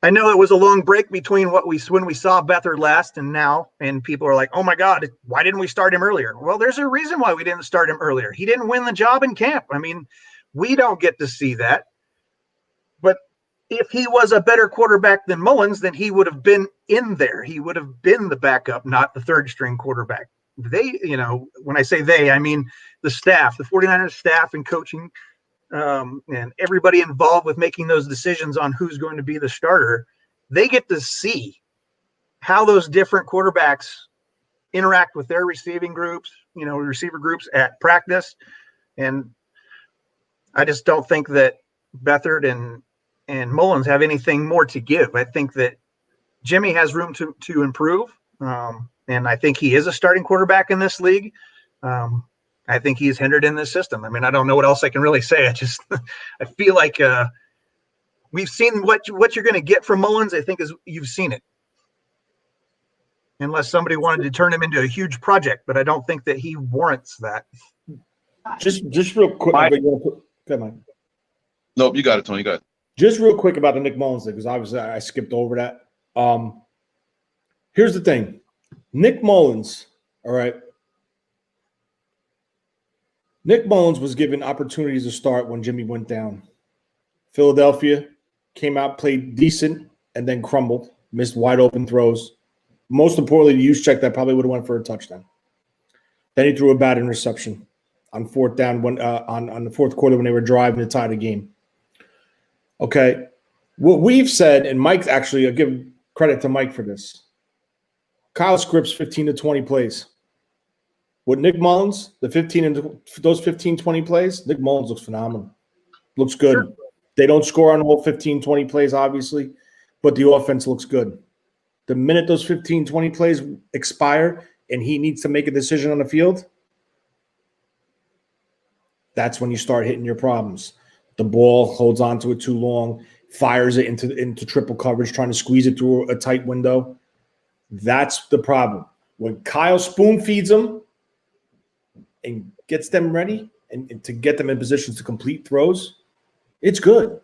[SPEAKER 3] I know it was a long break between when we saw Beathard last and now, and people are like, oh my God, why didn't we start him earlier? Well, there's a reason why we didn't start him earlier. He didn't win the job in camp. I mean, we don't get to see that. But if he was a better quarterback than Mullens, then he would have been in there. He would have been the backup, not the third string quarterback. They, when I say they, I mean the staff, the 49ers staff and coaching, and everybody involved with making those decisions on who's going to be the starter, they get to see how those different quarterbacks interact with their receiving groups, receiver groups at practice. And I just don't think that Beathard and Mullens have anything more to give. I think that Jimmy has room to improve. And I think he is a starting quarterback in this league. I think he's hindered in this system. I mean, I don't know what else I can really say. I feel like we've seen what you're going to get from Mullens. I think you've seen it, unless somebody wanted to turn him into a huge project. But I don't think that he warrants that.
[SPEAKER 4] Just real quick. Come on.
[SPEAKER 2] Nope, you got it, Tony. You got it.
[SPEAKER 4] Just real quick about the Nick Mullens thing, because obviously I skipped over that. Here's the thing. Nick Mullens, all right. Nick Mullens was given opportunities to start when Jimmy went down. Philadelphia came out, played decent, and then crumbled, missed wide open throws. Most importantly, the use check that probably would have went for a touchdown. Then he threw a bad interception on fourth down on the fourth quarter when they were driving to tie the game. Okay, what we've said, and Mike actually, I'll give credit to Mike for this. Kyle scripts 15 to 20 plays. With Nick Mullens, the 15 and those 15, 20 plays, Nick Mullens looks phenomenal. Looks good.
[SPEAKER 3] Sure.
[SPEAKER 4] They don't score on all 15, 20 plays, obviously, but the offense looks good. The minute those 15, 20 plays expire and he needs to make a decision on the field, that's when you start hitting your problems. The ball holds on to it too long, fires it into triple coverage, trying to squeeze it through a tight window. That's the problem. When Kyle spoon feeds them and gets them ready and to get them in positions to complete throws, it's good.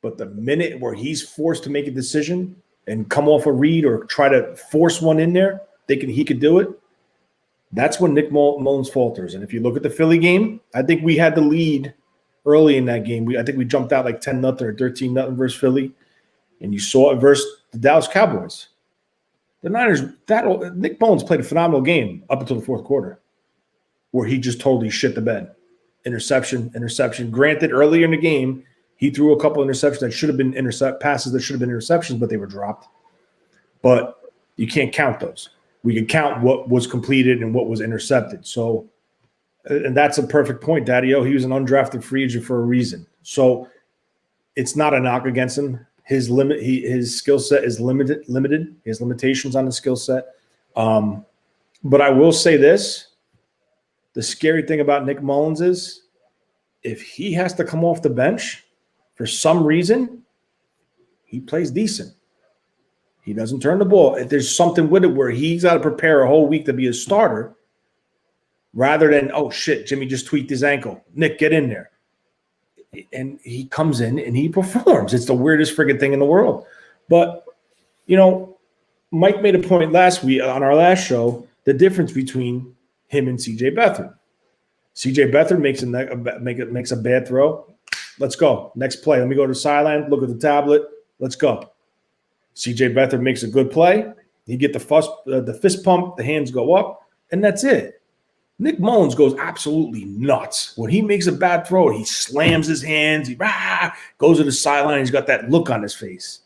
[SPEAKER 4] But the minute where he's forced to make a decision and come off a read or try to force one in there, thinking he could do it, that's when Nick Mullens falters. And if you look at the Philly game, I think we had the lead early in that game. I think we jumped out like 10-0 or 13-0 versus Philly. And you saw it versus the Dallas Cowboys. The Niners, Nick Mullens played a phenomenal game up until the fourth quarter where he just totally shit the bed. Interception. Granted, earlier in the game, he threw a couple interceptions that should have been passes that should have been interceptions, but they were dropped. But you can't count those. We can count what was completed and what was intercepted. So, and that's a perfect point, Daddy-O. He was an undrafted free agent for a reason. So it's not a knock against him. His skill set is limited. He has limitations on the skill set. But I will say this. The scary thing about Nick Mullens is if he has to come off the bench for some reason, he plays decent. He doesn't turn the ball. If there's something with it where he's got to prepare a whole week to be a starter rather than, oh, shit, Jimmy just tweaked his ankle. Nick, get in there. And he comes in and he performs. It's the weirdest friggin' thing in the world. But, Mike made a point last week on our last show, the difference between him and C.J. Beathard. C.J. Beathard makes a bad throw. Let's go. Next play. Let me go to the sideline, look at the tablet. Let's go. C.J. Beathard makes a good play. He get the fist pump, the hands go up, and that's it. Nick Mullens goes absolutely nuts. When he makes a bad throw, he slams his hands. He goes to the sideline. He's got that look on his face.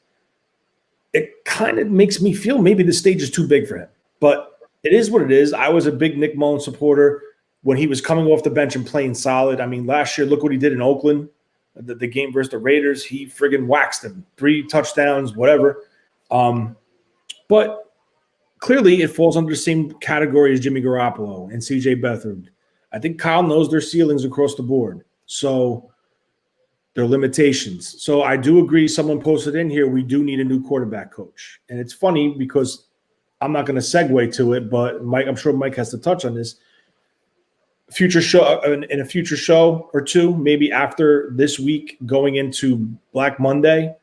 [SPEAKER 4] It kind of makes me feel maybe the stage is too big for him. But it is what it is. I was a big Nick Mullens supporter when he was coming off the bench and playing solid. I mean, last year, look what he did in Oakland, the game versus the Raiders. He friggin' waxed them. 3 touchdowns, whatever. But clearly it falls under the same category as Jimmy Garoppolo and C.J. Beathard. I think Kyle knows their ceilings across the board. So their limitations. So I do agree. Someone posted in here, we do need a new quarterback coach. And it's funny because I'm not going to segue to it, but Mike, I'm sure Mike has to touch on this. In a future show or two, maybe after this week going into Black Monday,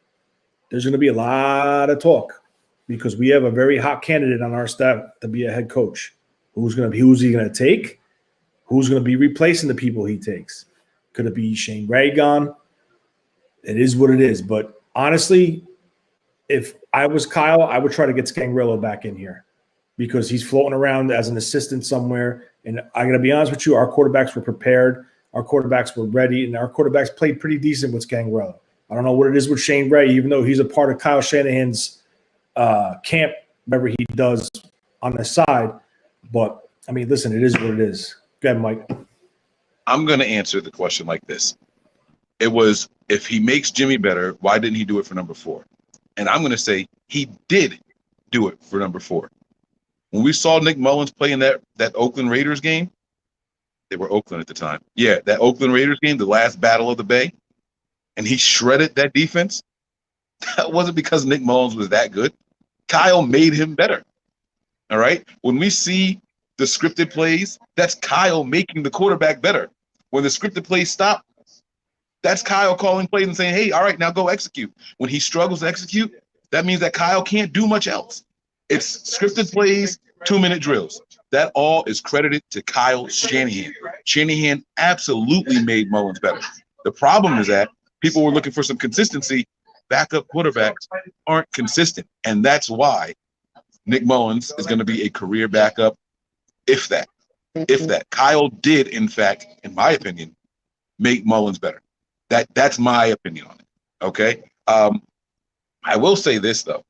[SPEAKER 4] there's going to be a lot of talk because we have a very hot candidate on our staff to be a head coach. Who's he going to take? Who's going to be replacing the people he takes? Could it be Shane Ray gone? It is what it is. But honestly, if I was Kyle, I would try to get Scangarello back in here because he's floating around as an assistant somewhere. And I got to be honest with you, our quarterbacks were prepared. Our quarterbacks were ready, and our quarterbacks played pretty decent with Scangarello. I don't know what it is with Shane Ray, even though he's a part of Kyle Shanahan's camp, whatever he does on the side. But, I mean, listen, it is what it is. Go ahead, Mike.
[SPEAKER 2] I'm going to answer the question like this. It was, if he makes Jimmy better, why didn't he do it for number 4? And I'm going to say he did do it for number 4. When we saw Nick Mullens play in that Oakland Raiders game, they were Oakland at the time. Yeah, that Oakland Raiders game, the last battle of the Bay, and he shredded that defense. That wasn't because Nick Mullens was that good. Kyle made him better. All right? When we see the scripted plays, that's Kyle making the quarterback better. When the scripted plays stop, that's Kyle calling plays and saying, hey, all right, now go execute. When he struggles to execute, that means that Kyle can't do much else. It's scripted plays, 2-minute drills. That all is credited to Kyle Shanahan. Shanahan absolutely made Mullens better. The problem is that people were looking for some consistency. Backup quarterbacks aren't consistent. And that's why Nick Mullens is going to be a career backup, if that. Kyle did, in fact, in my opinion, make Mullens better. That's my opinion on it. Okay? I will say this, though.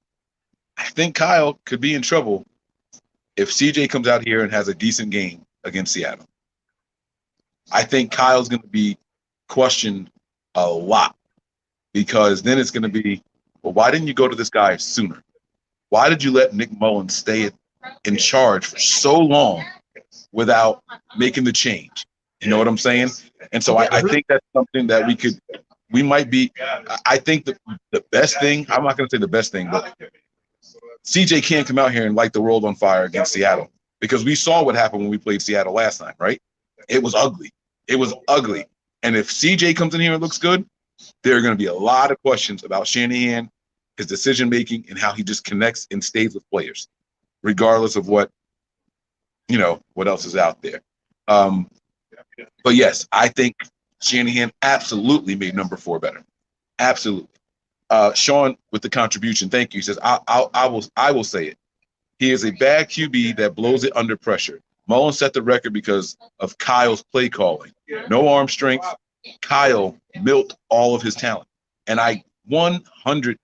[SPEAKER 2] I think Kyle could be in trouble if CJ comes out here and has a decent game against Seattle. I think Kyle's going to be questioned a lot because then it's going to be, well, why didn't you go to this guy sooner? Why did you let Nick Mullens stay in charge for so long without making the change? You know what I'm saying? And so I think that's something that we might be. I think the best thing, I'm not going to say the best thing, but CJ can't come out here and light the world on fire against Seattle because we saw what happened when we played Seattle last time, right? It was ugly. It was ugly. And if CJ comes in here and looks good, there are going to be a lot of questions about Shanahan, his decision-making, and how he just connects and stays with players, regardless of what else is out there. But yes, I think Shanahan absolutely made number 4 better. Absolutely. Sean with the contribution, thank you. He says, I will say it. He is a bad QB that blows it under pressure. Mullens set the record because of Kyle's play calling. No arm strength. Kyle milked all of his talent. And I 100%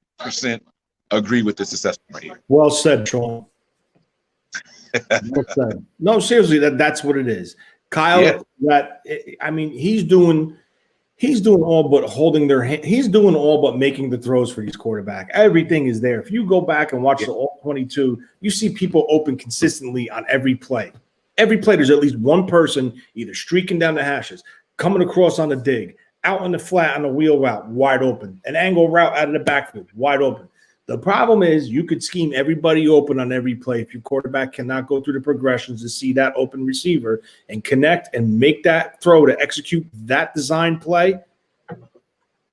[SPEAKER 2] agree with this assessment right here.
[SPEAKER 4] Well said, Sean. Well said. No, seriously, that's what it is. Kyle, he's doing all but holding their hand. He's doing all but making the throws for his quarterback. Everything is there. If you go back and watch the all 22, you see people open consistently on every play. Every play, there's at least one person either streaking down the hashes, coming across on the dig, out on the flat on the wheel route, wide open, an angle route out of the backfield, wide open. The problem is you could scheme everybody open on every play. If your quarterback cannot go through the progressions to see that open receiver and connect and make that throw to execute that design play,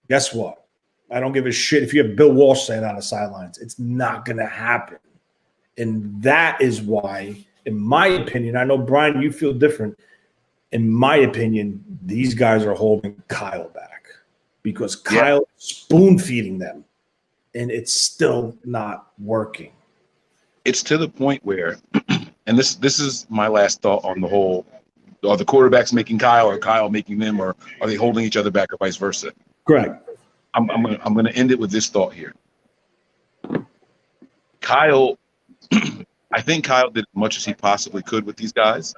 [SPEAKER 4] guess what? I don't give a shit if you have Bill Walsh saying on the sidelines. It's not going to happen. And that is why, in my opinion, I know, Brian, you feel different. In my opinion, these guys are holding Kyle back because Kyle is spoon-feeding them. And it's still not working.
[SPEAKER 2] It's to the point where, and this is my last thought on the whole, are the quarterbacks making Kyle or Kyle making them, or are they holding each other back or vice versa?
[SPEAKER 4] Correct.
[SPEAKER 2] I'm gonna end it with this thought here. Kyle, I think Kyle did as much as he possibly could with these guys.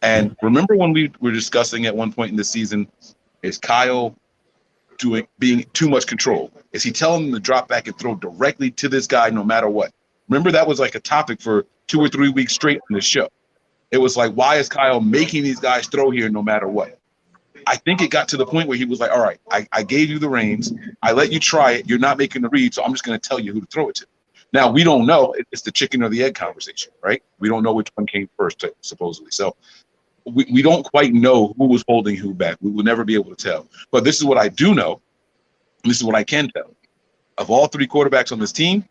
[SPEAKER 2] And remember when we were discussing at one point in the season, is Kyle being too much control? Is he telling them to drop back and throw directly to this guy no matter what? Remember, that was like a topic for 2 or 3 weeks straight on the show. It was like, why is Kyle making these guys throw here no matter what? I think it got to the point where he was like, all right, I gave you the reins. I let you try it. You're not making the read, so I'm just going to tell you who to throw it to. Now, we don't know. It's the chicken or the egg conversation, right? We don't know which one came first, supposedly. So we don't quite know who was holding who back. We will never be able to tell. But this is what I do know. This is what I can tell. Of all 3 quarterbacks on this team,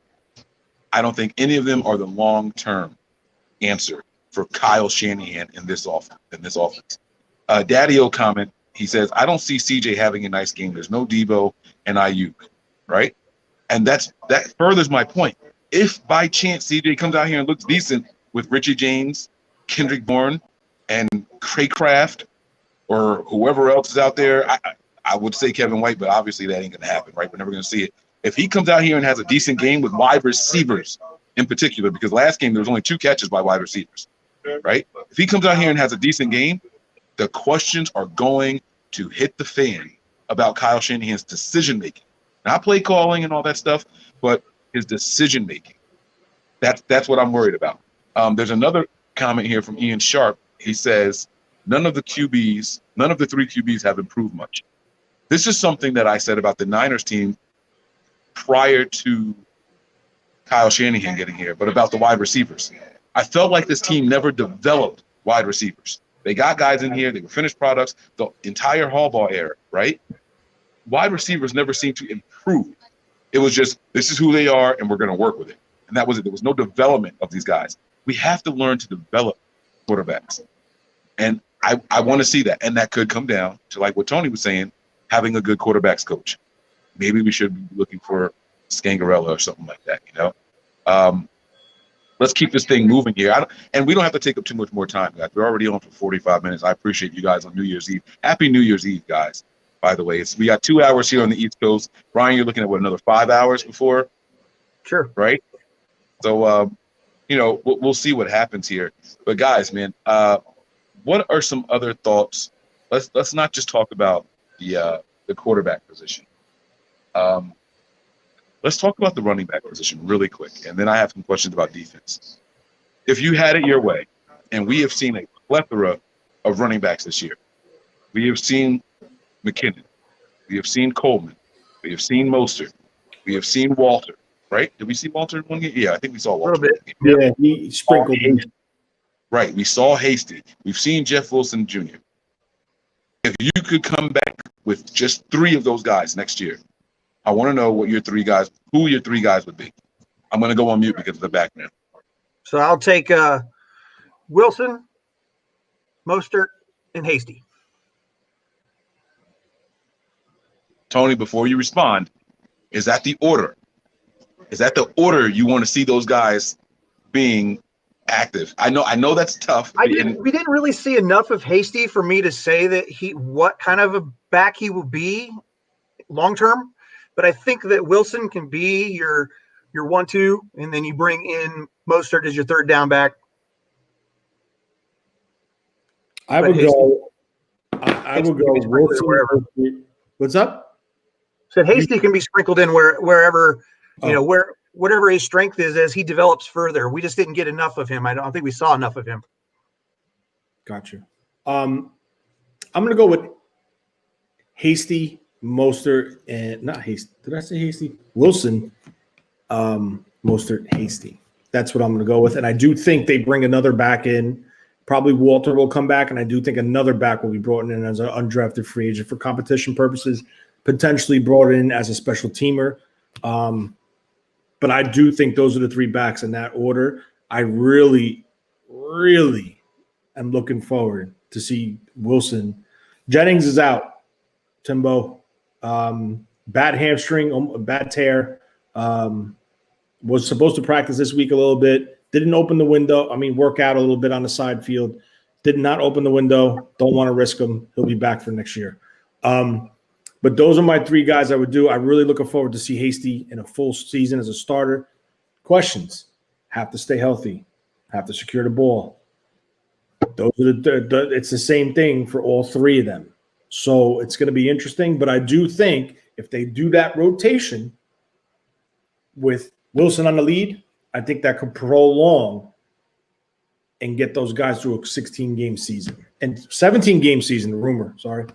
[SPEAKER 2] I don't think any of them are the long-term answer for Kyle Shanahan in this offense. Daddy-O comment, he says, I don't see CJ having a nice game. There's no Debo and Ayuk, right? And that furthers my point. If by chance CJ comes out here and looks decent with Richie James, Kendrick Bourne, and Craycraft, or whoever else is out there, I would say Kevin White, but obviously that ain't going to happen, right? We're never going to see it. If he comes out here and has a decent game with wide receivers in particular, because last game there was only 2 catches by wide receivers, right? If he comes out here and has a decent game, the questions are going to hit the fan about Kyle Shanahan's decision-making. Not play calling and all that stuff, but his decision-making. That's what I'm worried about. There's another comment here from Ian Sharp. He says, none of the 3 QBs have improved much. This is something that I said about the Niners team prior to Kyle Shanahan getting here, but about the wide receivers. I felt like this team never developed wide receivers. They got guys in here. They were finished products the entire Harbaugh era, right? Wide receivers never seemed to improve. It was just, this is who they are, and we're going to work with it. And that was it. There was no development of these guys. We have to learn to develop quarterbacks. And I want to see that. And that could come down to, like what Tony was saying, having a good quarterbacks coach. Maybe we should be looking for Scangarella or something like that, you know? Let's keep this thing moving here. And we don't have to take up too much more time, guys. We're already on for 45 minutes. I appreciate you guys on New Year's Eve. Happy New Year's Eve, guys, by the way. We got 2 hours here on the East Coast. Brian, you're looking at, what, another 5 hours before?
[SPEAKER 3] Sure.
[SPEAKER 2] Right? So, you know, we'll see what happens here. But, guys, man, what are some other thoughts? Let's not just talk about the quarterback position. Let's talk about the running back position really quick, and then I have some questions about defense. If you had it your way, and we have seen a plethora of running backs this year. We have seen McKinnon. We have seen Coleman. We have seen Mostert. We have seen Walter. Right? Did we see Walter in one game? Yeah, I think we saw Walter.
[SPEAKER 3] A little bit.
[SPEAKER 4] Yeah, he sprinkled.
[SPEAKER 2] Right. We saw Hasty. We've seen Jeff Wilson Jr. If you could come back with just 3 of those guys next year, I want to know who your 3 guys would be. I'm going to go on mute because of the background.
[SPEAKER 3] So I'll take Wilson, Mostert, and Hasty.
[SPEAKER 2] Tony, before you respond, is that the order? Is that the order you want to see those guys being active? I know that's tough.
[SPEAKER 3] We didn't really see enough of Hasty for me to say that what kind of a back he will be long term. But I think that Wilson can be your 1-2, and then you bring in Mostert as your third down back.
[SPEAKER 4] I would go Wilson. What's up?
[SPEAKER 3] Said Hasty can be sprinkled in wherever, whatever his strength is as he develops further. We just didn't get enough of him. I don't think we saw enough of him.
[SPEAKER 4] Gotcha. I'm going to go with Hasty, Mostert, and not Hasty. Did I say Hasty? Wilson, Mostert, Hasty. That's what I'm going to go with. And I do think they bring another back in. Probably Walter will come back, and I do think another back will be brought in as an undrafted free agent for competition purposes, potentially brought in as a special teamer. But I do think those are the 3 backs in that order. I really, really am looking forward to see Wilson. Jennings is out, Timbo. Bad hamstring, bad tear. Was supposed to practice this week a little bit. Didn't open the window. Work out a little bit on the side field. Did not open the window. Don't want to risk him. He'll be back for next year. But those are my 3 guys I would do. I'm really looking forward to see Hasty in a full season as a starter. Questions. Have to stay healthy. Have to secure the ball. Those are it's the same thing for all 3 of them. So it's going to be interesting. But I do think if they do that rotation with Wilson on the lead, I think that could prolong and get those guys through a 16-game season. And 17-game season, rumor, sorry.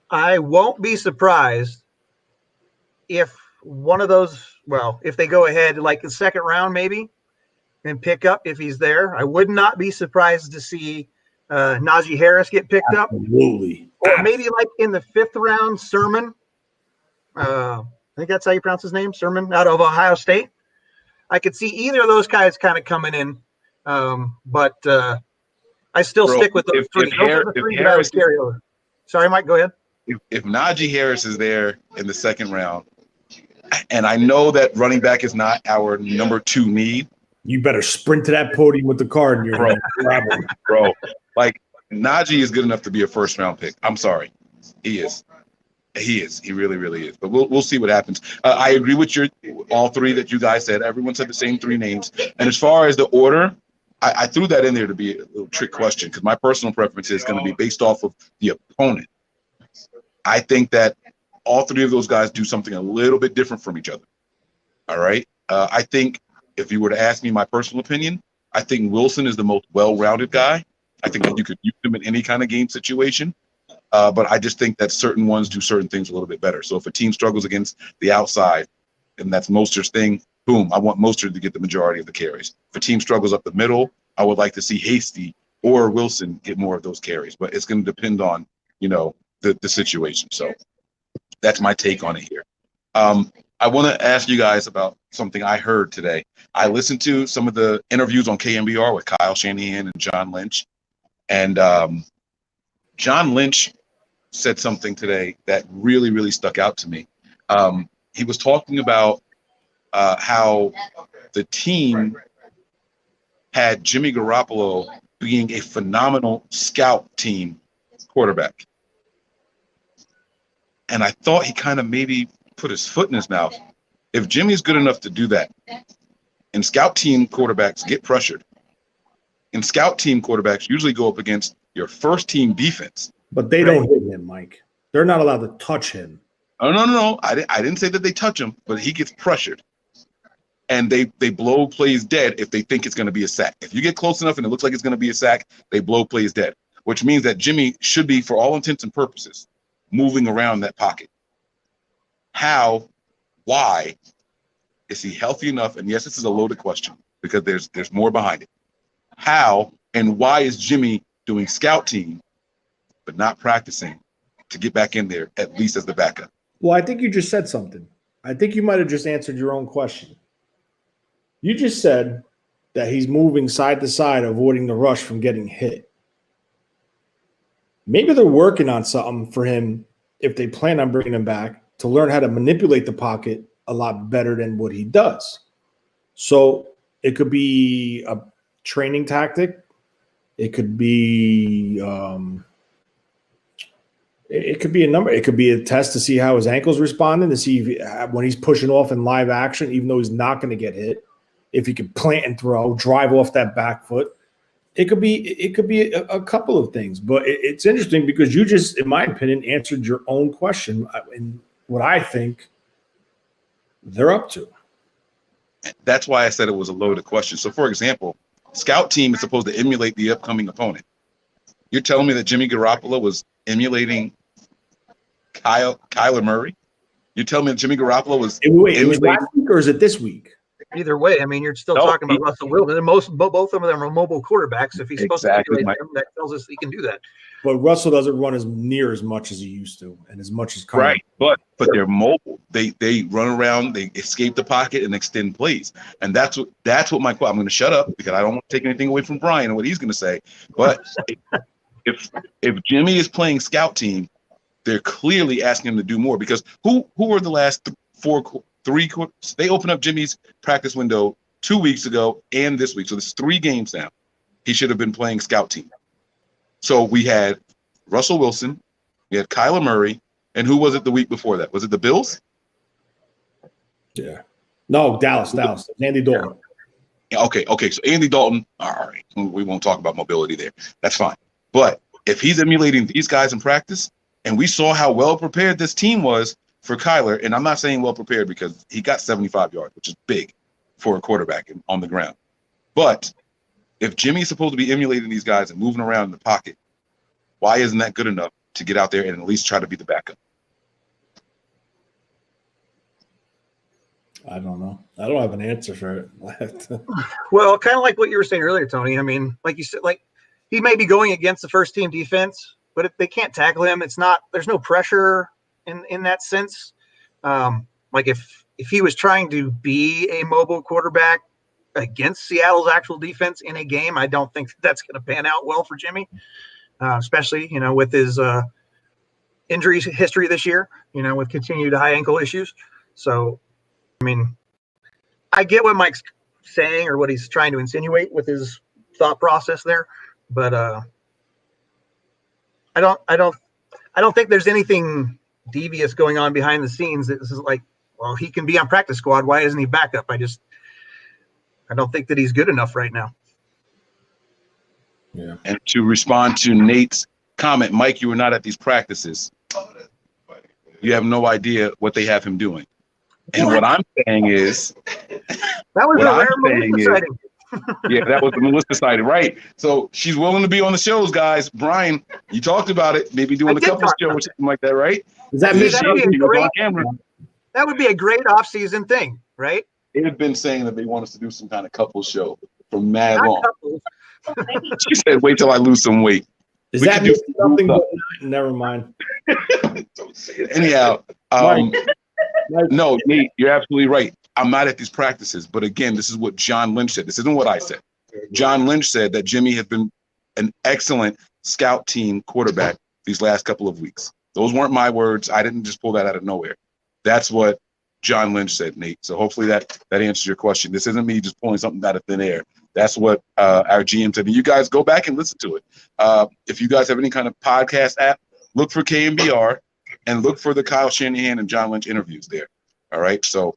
[SPEAKER 3] I won't be surprised if one of those, if they go ahead like the second round maybe and pick up if he's there. I would not be surprised to see Najee Harris get picked up.
[SPEAKER 4] Absolutely.
[SPEAKER 3] Or maybe like in the 5th round, Sermon. I think that's how you pronounce his name, Sermon, out of Ohio State. I could see either of those guys kind of coming in. But I still stick with those 3. Harris, sorry, Mike, go ahead.
[SPEAKER 2] If Najee Harris is there in the 2nd round, and I know that running back is not our number 2 need.
[SPEAKER 4] You better sprint to that podium with the card in your hand.
[SPEAKER 2] Bro. Like, Najee is good enough to be a 1st-round pick. I'm sorry. He is. He really, really is. But we'll see what happens. I agree with all 3 that you guys said. Everyone said the same 3 names. And as far as the order, I threw that in there to be a little trick question because my personal preference is going to be based off of the opponent. I think that all 3 of those guys do something a little bit different from each other. All right. I think if you were to ask me my personal opinion, I think Wilson is the most well-rounded guy. I think that you could use him in any kind of game situation. But I just think that certain ones do certain things a little bit better. So if a team struggles against the outside, and that's Mostert's thing, boom, I want Mostert to get the majority of the carries. If a team struggles up the middle, I would like to see Hasty or Wilson get more of those carries. But it's going to depend on, the situation. So that's my take on it here. I want to ask you guys about something I heard today. I listened to some of the interviews on KMBR with Kyle Shanahan and John Lynch. And John Lynch said something today that really, really stuck out to me. He was talking about how the team had Jimmy Garoppolo being a phenomenal scout team quarterback. And I thought he kind of maybe put his foot in his mouth. If Jimmy's good enough to do that, and scout team quarterbacks get pressured, and scout team quarterbacks usually go up against your first team defense.
[SPEAKER 4] But they don't hit him, Mike. They're not allowed to touch him.
[SPEAKER 2] Oh, no. I didn't say that they touch him, but he gets pressured. And they blow plays dead if they think it's going to be a sack. If you get close enough and it looks like it's going to be a sack, they blow plays dead, which means that Jimmy should be, for all intents and purposes, moving around that pocket. How, why is he healthy enough? And yes, this is a loaded question because there's more behind it. How and why is Jimmy doing scout team but not practicing to get back in there, at least as the backup?
[SPEAKER 4] Well, I think you just said something. I think you might have just answered your own question. You just said that he's moving side to side, avoiding the rush from getting hit. Maybe they're working on something for him if they plan on bringing him back to learn how to manipulate the pocket a lot better than what he does. So it could be a training tactic. It could be it could be a number. It could be a test to see how his ankle's responding, to see if when he's pushing off in live action, even though he's not going to get hit, if he could plant and throw, drive off that back foot. It could be a couple of things, but it's interesting because you just, in my opinion, answered your own question in what I think they're up to.
[SPEAKER 2] That's why I said it was a loaded question. So, for example, scout team is supposed to emulate the upcoming opponent. You're telling me that Jimmy Garoppolo was emulating Kyler Murray? You're telling me that Jimmy Garoppolo was
[SPEAKER 4] it was last week or is it this week?
[SPEAKER 3] Either way, I mean, you're still talking about Russell Wilson. And both of them are mobile quarterbers. If he's supposed to emulate them, that tells us he can do that.
[SPEAKER 4] But Russell doesn't run near as much as he used to, and as much as Kyler.
[SPEAKER 2] Right. But they're mobile. They run around, they escape the pocket and extend plays. And that's what I'm going to shut up because I don't want to take anything away from Brian and what he's going to say. But if Jimmy is playing scout team, they're clearly asking him to do more because who were the last three quarters? They opened up Jimmy's practice window 2 weeks ago and this week. So there's 3 games now. He should have been playing scout team. So we had Russell Wilson, we had Kyler Murray, and who was it the week before that? Was it the Bills?
[SPEAKER 4] Yeah. No, Dallas. Andy Dalton.
[SPEAKER 2] Yeah, okay. So Andy Dalton, all right. We won't talk about mobility there. That's fine. But if he's emulating these guys in practice, and we saw how well prepared this team was for Kyler, and I'm not saying well prepared because he got 75 yards, which is big for a quarterback on the ground. But if Jimmy's supposed to be emulating these guys and moving around in the pocket, why isn't that good enough to get out there and at least try to be the backup?
[SPEAKER 4] I don't know. I don't have an answer for it.
[SPEAKER 3] Well, kind of like what you were saying earlier, Tony. I mean, like you said, like he may be going against the first team defense, but if they can't tackle him, there's no pressure in that sense. Like if he was trying to be a mobile quarterback against Seattle's actual defense in a game, I don't think that's going to pan out well for Jimmy, especially, with his injury history this year, with continued high ankle issues. So, I mean, I get what Mike's saying or what he's trying to insinuate with his thought process there, but I don't think there's anything devious going on behind the scenes. This is like, well, he can be on practice squad. Why isn't he backup? I don't think that he's good enough right now.
[SPEAKER 4] Yeah.
[SPEAKER 2] And to respond to Nate's comment, Mike, you were not at these practices. You have no idea what they have him doing. And what I'm saying is,
[SPEAKER 3] that was a rare Melissa sighting.
[SPEAKER 2] Yeah, that was the Melissa sighting, right? So she's willing to be on the shows, guys. Brian, you talked about it, maybe doing a couple shows or something like that, right?
[SPEAKER 4] Is that
[SPEAKER 3] that would be a great off-season thing, right?
[SPEAKER 2] They've been saying that they want us to do some kind of couple show for mad long. She said, "Wait till I lose some weight."
[SPEAKER 4] Is that something? Never mind.
[SPEAKER 2] Don't say it. Anyhow, no, Nate, you're absolutely right. I'm not at these practices, but again, this is what John Lynch said. This isn't what I said. John Lynch said that Jimmy has been an excellent scout team quarterback these last couple of weeks. Those weren't my words. I didn't just pull that out of nowhere. That's what John Lynch said, Nate. So hopefully that answers your question. This isn't me just pulling something out of thin air. That's what our GM said. And you guys go back and listen to it. If you guys have any kind of podcast app, look for KMBR and look for the Kyle Shanahan and John Lynch interviews there. All right. So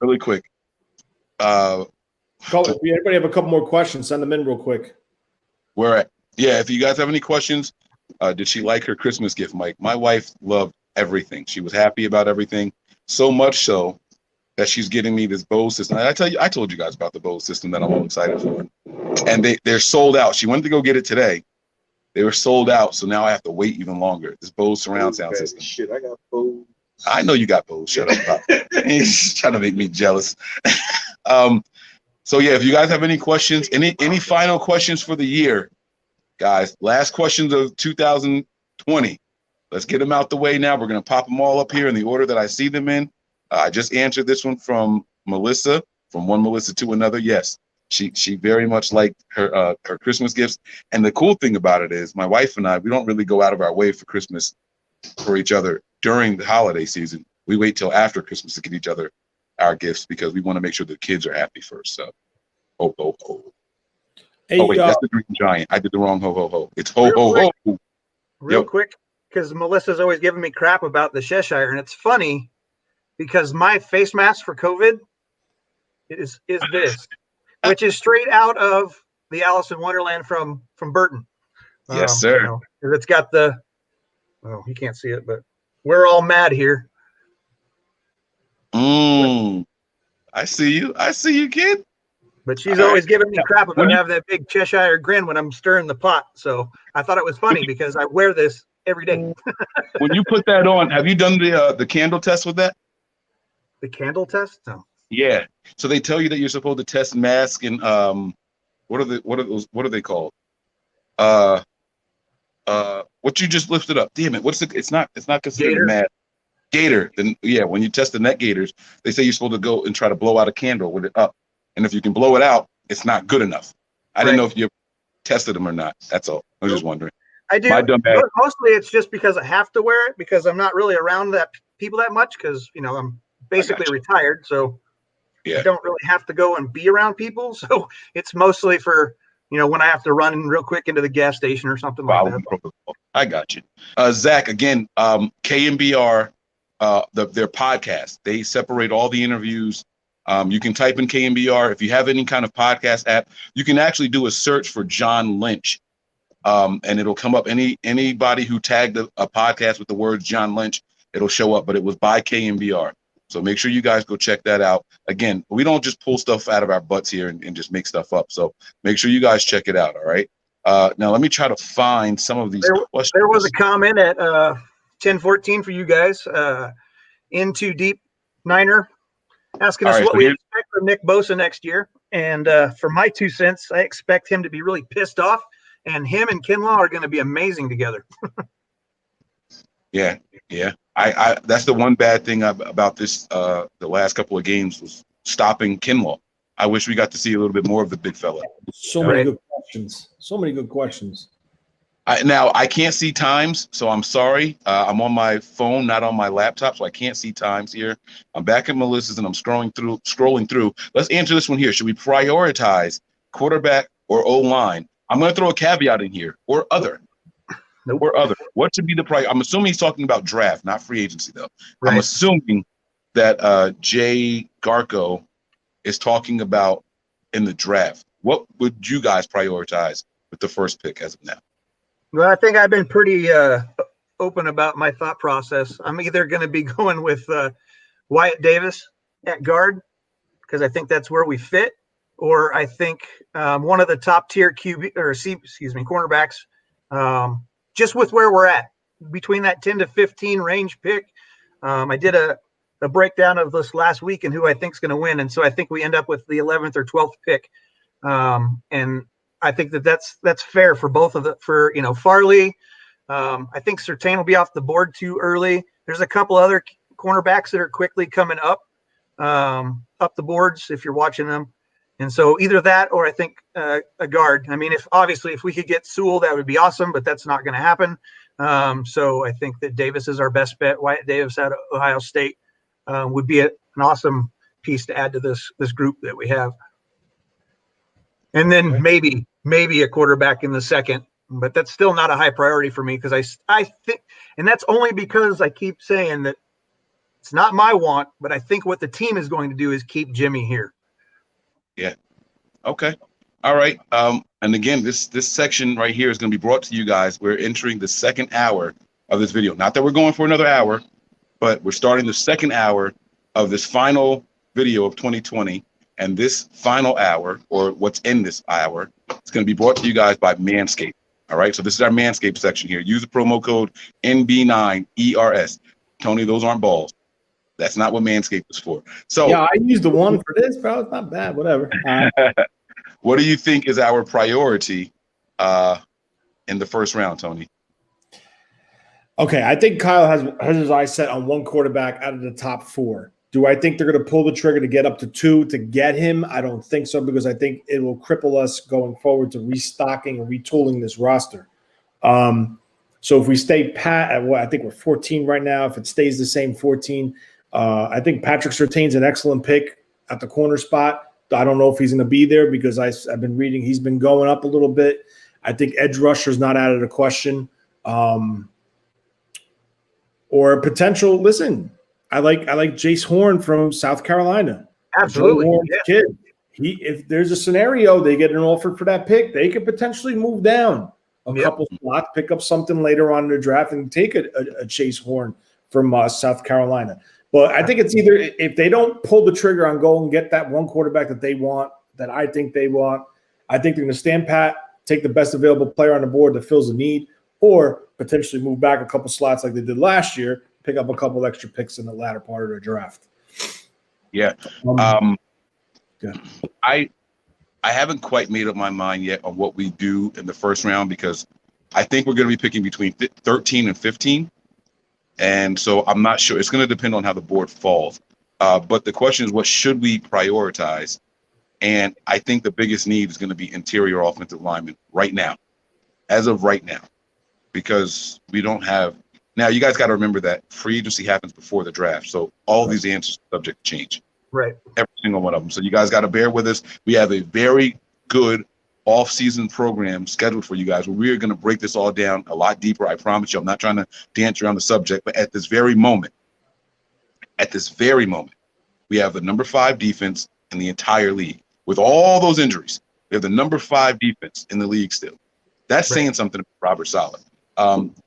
[SPEAKER 2] really quick.
[SPEAKER 4] If anybody have a couple more questions, send them in real quick.
[SPEAKER 2] We're at. Yeah, if you guys have any questions, did she like her Christmas gift, Mike? My wife loved everything. She was happy about everything, so much so that she's getting me this Bose system. And I told you guys about the Bose system that I'm all excited for. And they're sold out. She wanted to go get it today. They were sold out, so now I have to wait even longer. This Bose surround sound system.
[SPEAKER 5] Shit, I got Bose.
[SPEAKER 2] I know you got Bose. Shut up, Pop. He's trying to make me jealous. So yeah, if you guys have any questions, any final questions for the year, guys, last questions of 2020. Let's get them out the way now. We're going to pop them all up here in the order that I see them in. I just answered this one from Melissa, from one Melissa to another. Yes, she very much liked her Christmas gifts. And the cool thing about it is my wife and I, we don't really go out of our way for Christmas for each other during the holiday season. We wait till after Christmas to get each other our gifts because we want to make sure the kids are happy first. So, ho, ho, ho.
[SPEAKER 4] Hey,
[SPEAKER 2] oh, wait, that's the Green Giant. I did the wrong ho, ho, ho. It's ho,
[SPEAKER 3] Real
[SPEAKER 2] ho,
[SPEAKER 3] quick.
[SPEAKER 2] ho.
[SPEAKER 3] Real quick, because Melissa's always giving me crap about the Cheshire, and it's funny because my face mask for COVID is this, which is straight out of the Alice in Wonderland from Burton.
[SPEAKER 2] Yes, sir.
[SPEAKER 3] You know, it's got the, oh, you can't see it, but we're all mad here.
[SPEAKER 2] I see you, kid.
[SPEAKER 3] But she's always giving me crap about having that big Cheshire grin when I'm stirring the pot. So I thought it was funny because I wear this every day.
[SPEAKER 2] When you put that on, have you done the candle test with that?
[SPEAKER 3] The candle test? No.
[SPEAKER 2] Yeah. So they tell you that you're supposed to test mask and what are they called? What you just lifted up. Damn it. It's not considered a mask. Gator. Then yeah, when you test the net gators, they say you're supposed to go and try to blow out a candle with it up. And if you can blow it out, it's not good enough. I didn't know if you tested them or not. That's all. I was just wondering.
[SPEAKER 3] I do. Mostly it's just because I have to wear it because I'm not really around people that much because, you know, I'm basically retired. So I don't really have to go and be around people. So it's mostly for, you know, when I have to run real quick into the gas station or something like that.
[SPEAKER 2] I got you. Zach, again, KMBR, their podcast, they separate all the interviews. You can type in KMBR. If you have any kind of podcast app, you can actually do a search for John Lynch. And it'll come up anybody who tagged a podcast with the words John Lynch, it'll show up, but it was by KMBR. So make sure you guys go check that out. Again, we don't just pull stuff out of our butts here and just make stuff up. So make sure you guys check it out. All right. Now let me try to find some of these questions.
[SPEAKER 3] There was a comment at 10:14 for you guys, into Deep Niner, asking us what we expect from Nick Bosa next year. And for my 2 cents, I expect him to be really pissed off. And him and Kinlaw are going to be amazing together.
[SPEAKER 2] Yeah. I that's the one bad thing about this. The last couple of games was stopping Kinlaw. I wish we got to see a little bit more of the big fella.
[SPEAKER 4] So many good questions.
[SPEAKER 2] Now I can't see times, so I'm sorry. I'm on my phone, not on my laptop, so I can't see times here. I'm back at Melissa's and I'm scrolling through. Let's answer this one here. Should we prioritize quarterback or O-line? I'm going to throw a caveat in here, or other.
[SPEAKER 3] Nope.
[SPEAKER 2] Or other. What should be the priority? I'm assuming he's talking about draft, not free agency, though. Right. I'm assuming that Jay Garco is talking about in the draft. What would you guys prioritize with the first pick as of now?
[SPEAKER 3] Well, I think I've been pretty open about my thought process. I'm either going to be going with Wyatt Davis at guard because I think that's where we fit, or I think one of the top tier cornerbacks, just with where we're at between that 10 to 15 range pick. I did a breakdown of this last week and who I think is going to win. And so I think we end up with the 11th or 12th pick. And I think that's fair for both of Farley. I think Surtain will be off the board too early. There's a couple other cornerbacks that are quickly coming up the boards if you're watching them. And so either that or I think a guard. I mean, if we could get Sewell, that would be awesome, but that's not going to happen. So I think that Davis is our best bet. Wyatt Davis out of Ohio State would be an awesome piece to add to this group that we have. And then maybe a quarterback in the second, but that's still not a high priority for me because I think, and that's only because I keep saying that it's not my want, but I think what the team is going to do is keep Jimmy here.
[SPEAKER 2] Yeah. Okay. All right. And again, this section right here is going to be brought to you guys. We're entering the second hour of this video. Not that we're going for another hour, but we're starting the second hour of this final video of 2020. And this final hour, or what's in this hour, it's going to be brought to you guys by Manscaped. All right, so this is our Manscaped section here. Use the promo code NB9ERS. Tony, those aren't balls. That's not what Manscaped is for. So
[SPEAKER 4] yeah, I used the one for this, bro. It's not bad. Whatever.
[SPEAKER 2] What do you think is our priority in the first round, Tony?
[SPEAKER 4] Okay, I think Kyle has his eyes set on one quarterback out of the top 4. Do I think they're going to pull the trigger to get up to 2 to get him? I don't think so, because I think it will cripple us going forward to restocking and retooling this roster. So if we stay pat at what I think we're 14 right now, if it stays the same 14, I think Patrick Surtain's an excellent pick at the corner spot. I don't know if he's going to be there because I've been reading he's been going up a little bit. I think edge rusher's not out of the question. Or potential. Listen, I like Jace Horn from South Carolina.
[SPEAKER 3] Absolutely,
[SPEAKER 4] kid. If there's a scenario they get an offer for that pick, they could potentially move down a couple slots, pick up something later on in the draft, and take a Chase Horn from South Carolina. But I think it's either if they don't pull the trigger on go and get that one quarterback that they want, that I think they want, I think they're going to stand pat, take the best available player on the board that fills the need, or potentially move back a couple slots like they did last year, pick up a couple extra picks in the latter part of the draft.
[SPEAKER 2] Yeah. I haven't quite made up my mind yet on what we do in the first round, because I think we're going to be picking between 13 and 15. And so I'm not sure. It's going to depend on how the board falls. But the question is, what should we prioritize? And I think the biggest need is going to be interior offensive linemen right now, as of right now, because we don't have. Now, you guys got to remember that free agency happens before the draft. So all of these answers are subject to change.
[SPEAKER 3] Right.
[SPEAKER 2] Every single one of them. So you guys got to bear with us. We have a very good off-season program scheduled for you guys, where we are going to break this all down a lot deeper. I promise you. I'm not trying to dance around the subject, but at this very moment, we have the number 5 defense in the entire league. With all those injuries, we have the number 5 defense in the league still. That's saying something about Robert Saleh.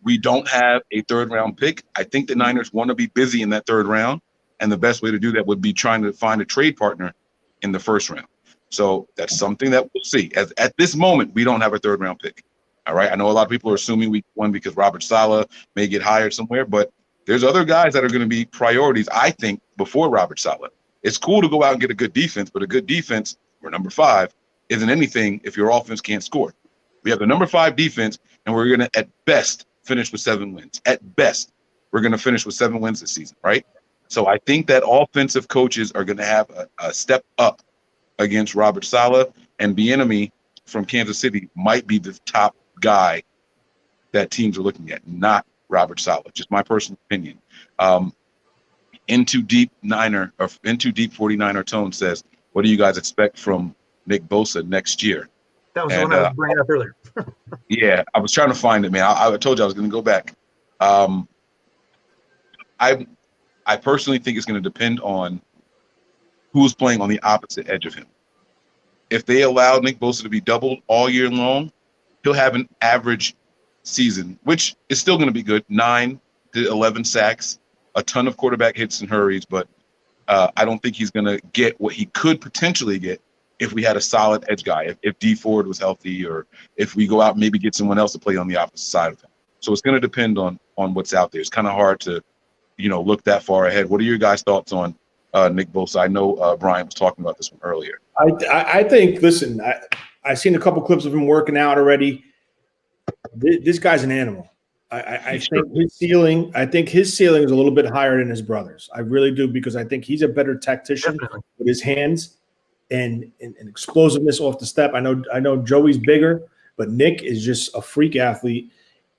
[SPEAKER 2] We don't have a third-round pick. I think the Niners want to be busy in that third round, and the best way to do that would be trying to find a trade partner in the first round. So that's something that we'll see. At this moment, we don't have a third-round pick. All right? I know a lot of people are assuming we won because Robert Saleh may get hired somewhere, but there's other guys that are going to be priorities, I think, before Robert Saleh. It's cool to go out and get a good defense, but a good defense, or number 5, isn't anything if your offense can't score. We have the number 5 defense, and we're going to, at best, finish with 7 wins. At best, we're going to finish with 7 wins this season, right? So I think that offensive coaches are going to have a step up against Robert Saleh, and Bieniemy from Kansas City might be the top guy that teams are looking at, not Robert Saleh. Just my personal opinion. Into deep 49er tone says, what do you guys expect from Nick Bosa next year?
[SPEAKER 3] That was the one I was bringing up earlier.
[SPEAKER 2] Yeah, I was trying to find it, man. I told you I was going to go back. I personally think it's going to depend on who's playing on the opposite edge of him. If they allow Nick Bosa to be doubled all year long, he'll have an average season, which is still going to be good, 9 to 11 sacks, a ton of quarterback hits and hurries, but I don't think he's going to get what he could potentially get if we had a solid edge guy, if D Ford was healthy, or if we go out and maybe get someone else to play on the opposite side of him. So it's going to depend on what's out there. It's kind of hard to, look that far ahead. What are your guys' thoughts on Nick Bosa? I know Brian was talking about this one earlier.
[SPEAKER 4] I think, listen, I've seen a couple clips of him working out already. This guy's an animal. I think his ceiling is a little bit higher than his brother's. I really do, because I think he's a better tactician with his hands and explosiveness off the step. I know Joey's bigger, but Nick is just a freak athlete.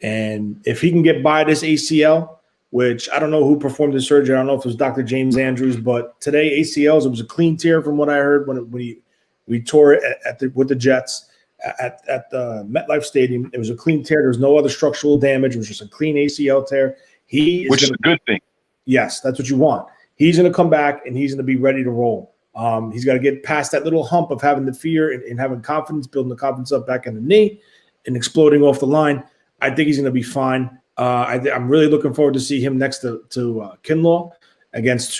[SPEAKER 4] And if he can get by this ACL, which I don't know who performed the surgery. I don't know if it was Dr. James Andrews, but today ACLs, it was a clean tear from what I heard when we tore it with the Jets at the MetLife Stadium. It was a clean tear. There was no other structural damage. It was just a clean ACL tear. Which is a good thing. Yes, that's what you want. He's going to come back and he's going to be ready to roll. He's got to get past that little hump of having the fear and having confidence, building the confidence up back in the knee and exploding off the line. I think he's going to be fine. I'm really looking forward to see him next to Kinlaw against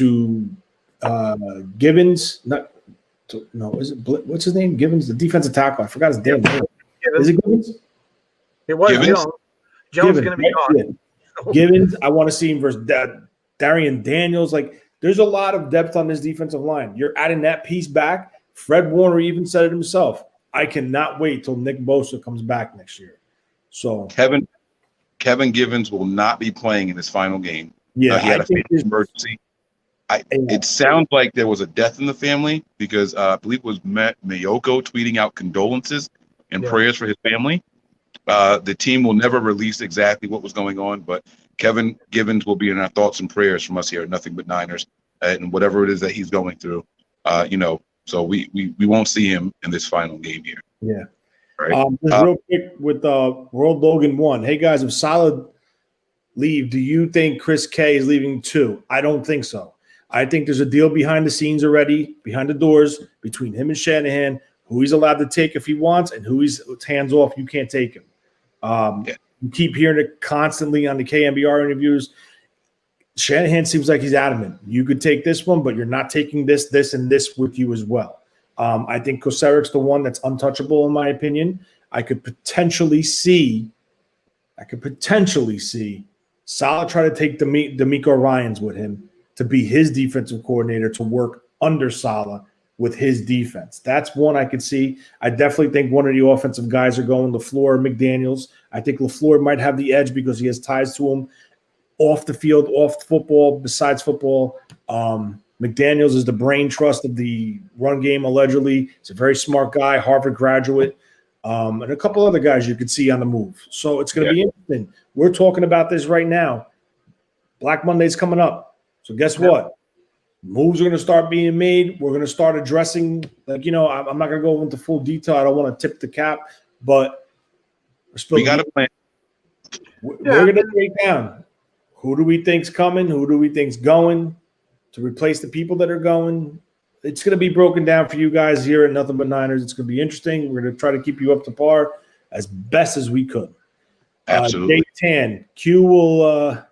[SPEAKER 4] Givens. What's his name? Givens, the defensive tackle. I forgot his damn name. Is it Givens?
[SPEAKER 3] It was
[SPEAKER 2] Givens?
[SPEAKER 3] Jones. Jones is going to be gone.
[SPEAKER 4] Yeah. Givens, I want to see him versus Darian Daniels. Like, there's a lot of depth on this defensive line. You're adding that piece back. Fred Warner even said it himself. I cannot wait till Nick Bosa comes back next year. So
[SPEAKER 2] Kevin Givens will not be playing in his final game.
[SPEAKER 4] Yeah,
[SPEAKER 2] he had a emergency. It sounds like there was a death in the family because I believe it was Mayoko tweeting out condolences and prayers for his family. The team will never release exactly what was going on, but Kevin Givens will be in our thoughts and prayers from us here at Nothing But Niners, and whatever it is that he's going through, so we won't see him in this final game here.
[SPEAKER 4] Yeah.
[SPEAKER 2] Right.
[SPEAKER 4] Just real quick with World Logan 1. Hey guys, if Saleh leave, do you think Chris K is leaving too? I don't think so. I think there's a deal behind the scenes already, behind the doors, between him and Shanahan, who he's allowed to take if he wants, and who he's hands off. You can't take him. You keep hearing it constantly on the KMBR interviews. Shanahan seems like he's adamant. You could take this one, but you're not taking this, and this with you as well. I think Koseric's the one that's untouchable in my opinion. I could potentially see Saleh try to take D'Amico Ryans with him to be his defensive coordinator to work under Saleh with his defense. That's one I could see. I definitely think one of the offensive guys are going LaFleur, McDaniels. I think LaFleur might have the edge because he has ties to him off the field, off football, besides football. McDaniels is the brain trust of the run game, allegedly. He's a very smart guy, Harvard graduate, and a couple other guys you could see on the move. So it's going to be interesting. We're talking about this right now. Black Monday's coming up. So guess what? Moves are going to start being made. We're going to start addressing, I'm not going to go into full detail. I don't want to tip the cap, but
[SPEAKER 2] we got a plan.
[SPEAKER 4] We're going to break down who do we think's coming, who do we think's going to replace the people that are going. It's going to be broken down for you guys here at Nothing But Niners. It's going to be interesting. We're going to try to keep you up to par as best as we could.
[SPEAKER 2] Absolutely.
[SPEAKER 4] Day 10, Q will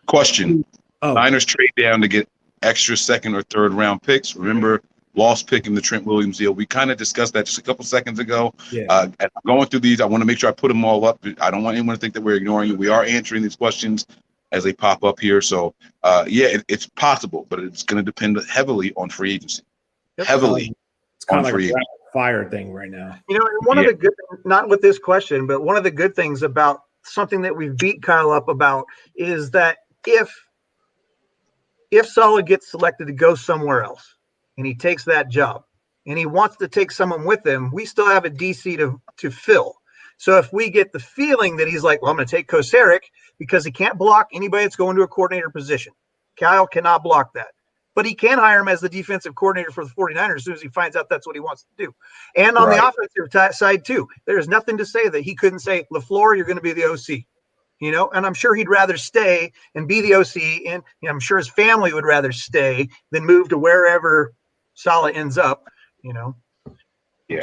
[SPEAKER 2] question. Niners trade down to get extra second or third round picks. Remember, lost pick in the Trent Williams deal. We kind of discussed that just a couple seconds ago.
[SPEAKER 4] Yeah.
[SPEAKER 2] Going through these, I want to make sure I put them all up. I don't want anyone to think that we're ignoring you. We are answering these questions as they pop up here. So, it's possible, but it's going to depend heavily on free agency. Heavily
[SPEAKER 4] it's kind
[SPEAKER 2] on
[SPEAKER 4] of
[SPEAKER 2] free
[SPEAKER 4] like a
[SPEAKER 2] agency.
[SPEAKER 4] fire thing right now.
[SPEAKER 3] One of the good, not with this question, but one of the good things about something that we've beat Kyle up about is that if Saleh gets selected to go somewhere else and he takes that job and he wants to take someone with him, we still have a DC to fill. So if we get the feeling that he's like, well, I'm going to take Kosaric because he can't block anybody that's going to a coordinator position. Kyle cannot block that. But he can hire him as the defensive coordinator for the 49ers as soon as he finds out that's what he wants to do. And on the offensive side, too, there's nothing to say that he couldn't say, LaFleur, you're going to be the OC. And I'm sure he'd rather stay and be the OC. And I'm sure his family would rather stay than move to wherever Saleh ends up,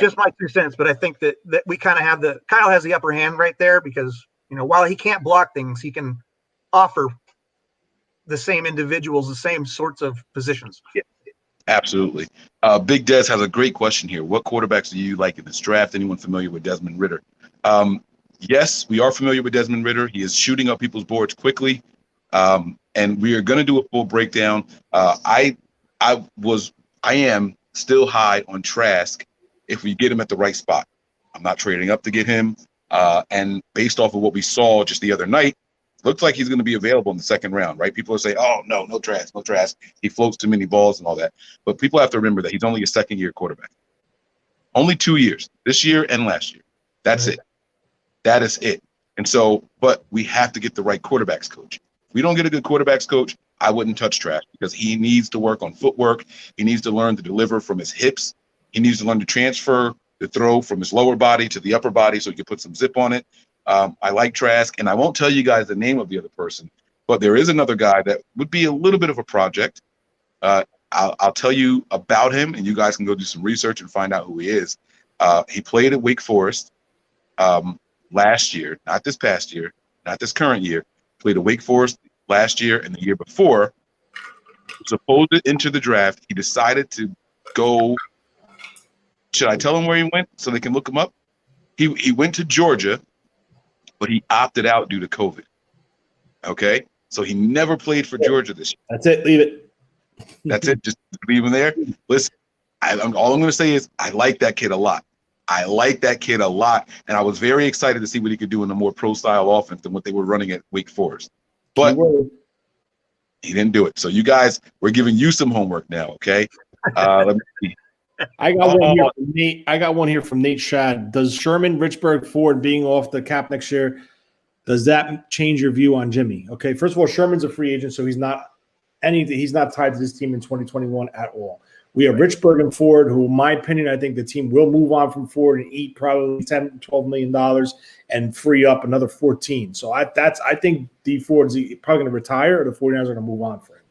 [SPEAKER 3] Just my 2 cents. But I think that we kind of have Kyle has the upper hand right there because, while he can't block things, he can offer the same individuals, the same sorts of positions.
[SPEAKER 2] Yeah, absolutely. Big Des has a great question here. What quarterbacks do you like in this draft? Anyone familiar with Desmond Ridder? Yes, we are familiar with Desmond Ridder. He is shooting up people's boards quickly, and we are going to do a full breakdown. I am still high on Trask if we get him at the right spot. I'm not trading up to get him, and based off of what we saw just the other night, looks like he's going to be available in the second round, right? People are saying, "Oh no Trask. He floats too many balls and all that." But people have to remember that he's only a second-year quarterback. Only 2 years, this year and last year. That's it. That is it. And so, but we have to get the right quarterbacks coach. If we don't get a good quarterbacks coach, I wouldn't touch Trask because he needs to work on footwork. He needs to learn to deliver from his hips. He needs to learn to transfer the throw from his lower body to the upper body so he can put some zip on it. I like Trask, and I won't tell you guys the name of the other person, but there is another guy that would be a little bit of a project. I'll tell you about him, and you guys can go do some research and find out who he is. He played at Wake Forest last year, not this past year, not this current year. Played at Wake Forest last year and the year before. Supposed to enter the draft. He decided to go. Should I tell him where he went so they can look him up? He went to Georgia, but he opted out due to COVID. Okay, so he never played for Georgia this year.
[SPEAKER 4] That's it. Leave it.
[SPEAKER 2] That's it. Just leave him there. Listen, all I'm going to say is I like that kid a lot. I like that kid a lot, and I was very excited to see what he could do in a more pro-style offense than what they were running at Wake Forest. But he didn't do it. So you guys, we're giving you some homework now, okay? Let me see.
[SPEAKER 4] I got one here from Nate. I got one here from Nate Shad. Does Sherman, Richburg, Ford being off the cap next year, does that change your view on Jimmy? Okay, first of all, Sherman's a free agent, so he's not tied to this team in 2021 at all. We have Richburg and Ford, who, in my opinion, I think the team will move on from Ford and eat probably $10, $12 million and free up another 14. So I think D Ford's probably going to retire, or the 49ers are going to move on for him.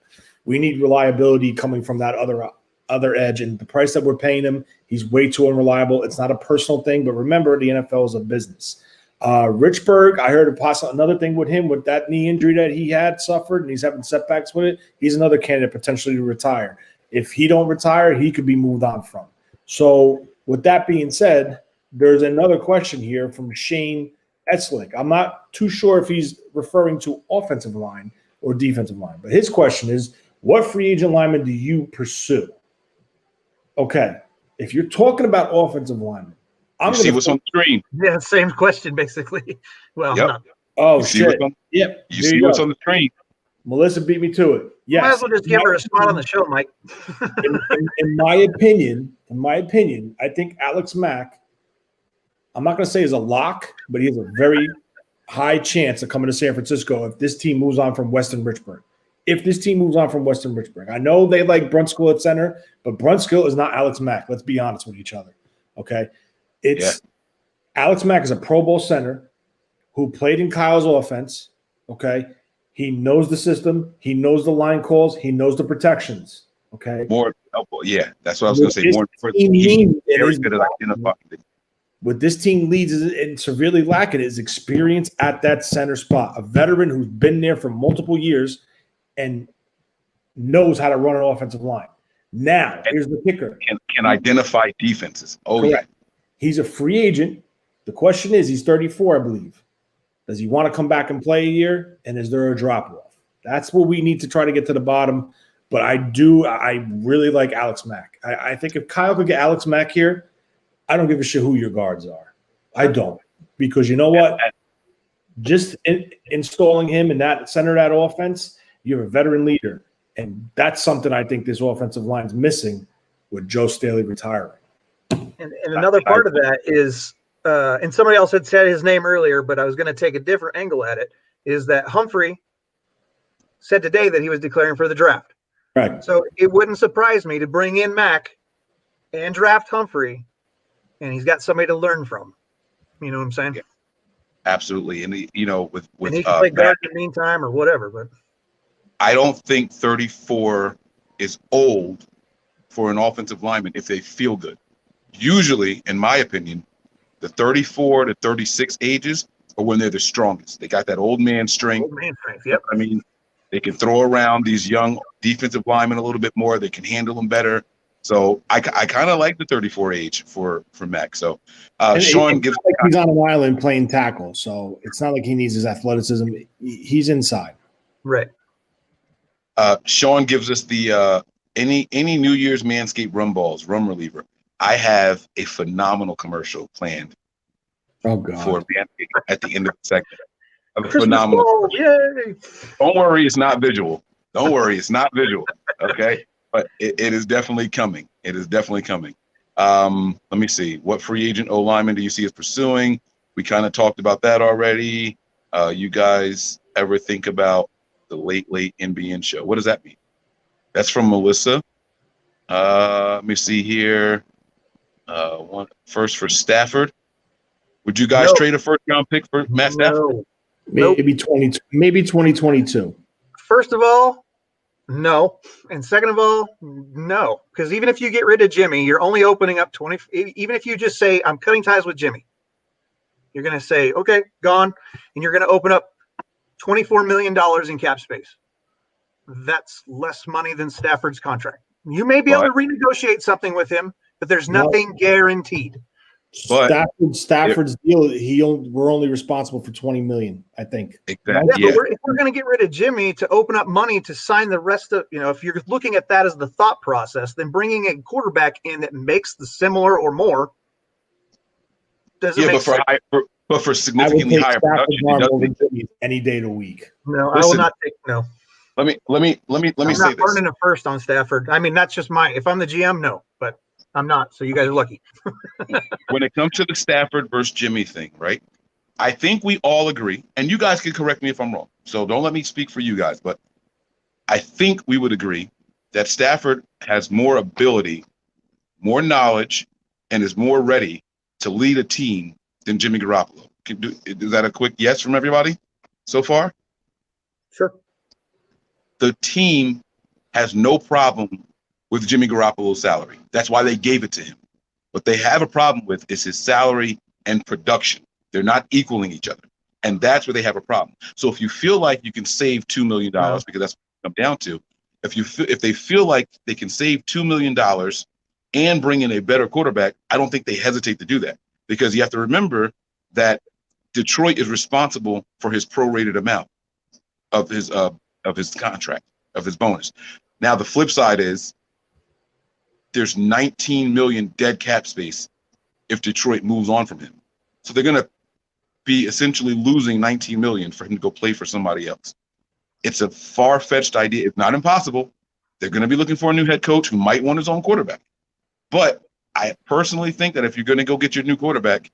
[SPEAKER 4] We need reliability coming from that other edge, and the price that we're paying him, he's way too unreliable. It's not a personal thing, but remember, the NFL is a business. Richburg, I heard another thing with him with that knee injury that he had suffered, and he's having setbacks with it. He's another candidate potentially to retire. If he don't retire, he could be moved on from. So with that being said, there's another question here from Shane Etzlick. I'm not too sure if he's referring to offensive line or defensive line, but his question is, what free agent lineman do you pursue? Okay, if you're talking about offensive linemen,
[SPEAKER 2] I'm going to see what's on the screen.
[SPEAKER 3] Yeah, same question basically. Well,
[SPEAKER 2] yep.
[SPEAKER 3] not.
[SPEAKER 4] Oh, shit.
[SPEAKER 2] Yep. You see what's on the screen.
[SPEAKER 4] Melissa beat me to it. Yes.
[SPEAKER 3] Might as well just give her a spot on the show, Mike.
[SPEAKER 4] in my opinion, I think Alex Mack, I'm not going to say is a lock, but he has a very high chance of coming to San Francisco if this team moves on from Weston Richburg. I know they like Brunskill at center, but Brunskill is not Alex Mack. Let's be honest with each other. Okay. Alex Mack is a Pro Bowl center who played in Kyle's offense. Okay. He knows the system. He knows the line calls. He knows the protections. Okay.
[SPEAKER 2] More helpful. Yeah. That's what I was going to say. More he's very good at identifying it.
[SPEAKER 4] What this team leads and severely lacking is experience at that center spot. A veteran who's been there for multiple years and knows how to run an offensive line. Now, here's the kicker.
[SPEAKER 2] Can identify defenses. Oh, correct.
[SPEAKER 4] Yeah. He's a free agent. The question is, he's 34, I believe. Does he want to come back and play a year? And is there a drop-off? That's what we need to try to get to the bottom. But I really like Alex Mack. I think if Kyle could get Alex Mack here, I don't give a shit who your guards are. I don't. Because you know what? Just installing him in that center of that offense, you have a veteran leader. And that's something I think this offensive line is missing with Joe Staley retiring.
[SPEAKER 3] And another part of that is, and somebody else had said his name earlier, but I was going to take a different angle at it, is that Humphrey said today that he was declaring for the draft.
[SPEAKER 4] Right.
[SPEAKER 3] So it wouldn't surprise me to bring in Mack and draft Humphrey, and he's got somebody to learn from. You know what I'm saying? Yeah.
[SPEAKER 2] Absolutely. And, with
[SPEAKER 3] and he can play guard in the meantime or whatever. But
[SPEAKER 2] I don't think 34 is old for an offensive lineman if they feel good. Usually, in my opinion, the 34 to 36 ages are when they're the strongest. They got that old man strength.
[SPEAKER 3] Yep.
[SPEAKER 2] I mean, they can throw around these young defensive linemen a little bit more. They can handle them better. So I kind of like the 34 age for Mack. So Sean gives
[SPEAKER 4] like he's on an island playing tackle, so it's not like he needs his athleticism. He's inside.
[SPEAKER 3] Right.
[SPEAKER 2] Sean gives us the any New Year's Manscaped rum reliever. I have a phenomenal commercial planned for Manscaped at the end of the segment. Phenomenal.
[SPEAKER 3] Ball, yay.
[SPEAKER 2] Don't worry, it's not visual. Okay, but it is definitely coming. Let me see. What free agent O lineman do you see us pursuing? We kind of talked about that already. You guys ever think about the late NBN show? What does that mean? That's from Melissa. Let me see here. One first for Stafford. Would you guys trade a first-round pick for Matt Stafford?
[SPEAKER 4] Maybe 2022.
[SPEAKER 3] First of all, No. And second of all, no. Because even if you get rid of Jimmy, you're only opening up 20. Even if you just say, I'm cutting ties with Jimmy, you're going to say, okay, gone. And you're going to open up $24 million in cap space. That's less money than Stafford's contract. You may be able to renegotiate something with him, but there's nothing guaranteed.
[SPEAKER 2] But
[SPEAKER 4] Stafford's deal, we're only responsible for $20 million, I think.
[SPEAKER 2] Exactly.
[SPEAKER 3] Yeah, but if we're going to get rid of Jimmy to open up money to sign the rest of, if you're looking at that as the thought process, then bringing a quarterback in that makes the similar or more doesn't make sense.
[SPEAKER 2] But for significantly higher production,
[SPEAKER 4] any day of the week.
[SPEAKER 3] No, I will not take no.
[SPEAKER 2] Let me
[SPEAKER 3] I'm
[SPEAKER 2] say
[SPEAKER 3] not
[SPEAKER 2] this.
[SPEAKER 3] burning a first on Stafford. I mean, that's just if I'm the GM, no, but I'm not. So you guys are lucky.
[SPEAKER 2] When it comes to the Stafford versus Jimmy thing, right? I think we all agree, and you guys can correct me if I'm wrong. So don't let me speak for you guys, but I think we would agree that Stafford has more ability, more knowledge, and is more ready to lead a team than Jimmy Garoppolo. Is that a quick yes from everybody so far?
[SPEAKER 3] Sure.
[SPEAKER 2] The team has no problem with Jimmy Garoppolo's salary. That's why they gave it to him. What they have a problem with is his salary and production. They're not equaling each other. And that's where they have a problem. So if you feel like you can save $2 million, because that's what it comes down to, if they feel like they can save $2 million and bring in a better quarterback, I don't think they hesitate to do that. Because you have to remember that Detroit is responsible for his prorated amount of his contract, of his bonus. Now, the flip side is there's $19 million dead cap space if Detroit moves on from him. So they're going to be essentially losing $19 million for him to go play for somebody else. It's a far-fetched idea. It's not impossible. They're going to be looking for a new head coach who might want his own quarterback. But I personally think that if you're going to go get your new quarterback,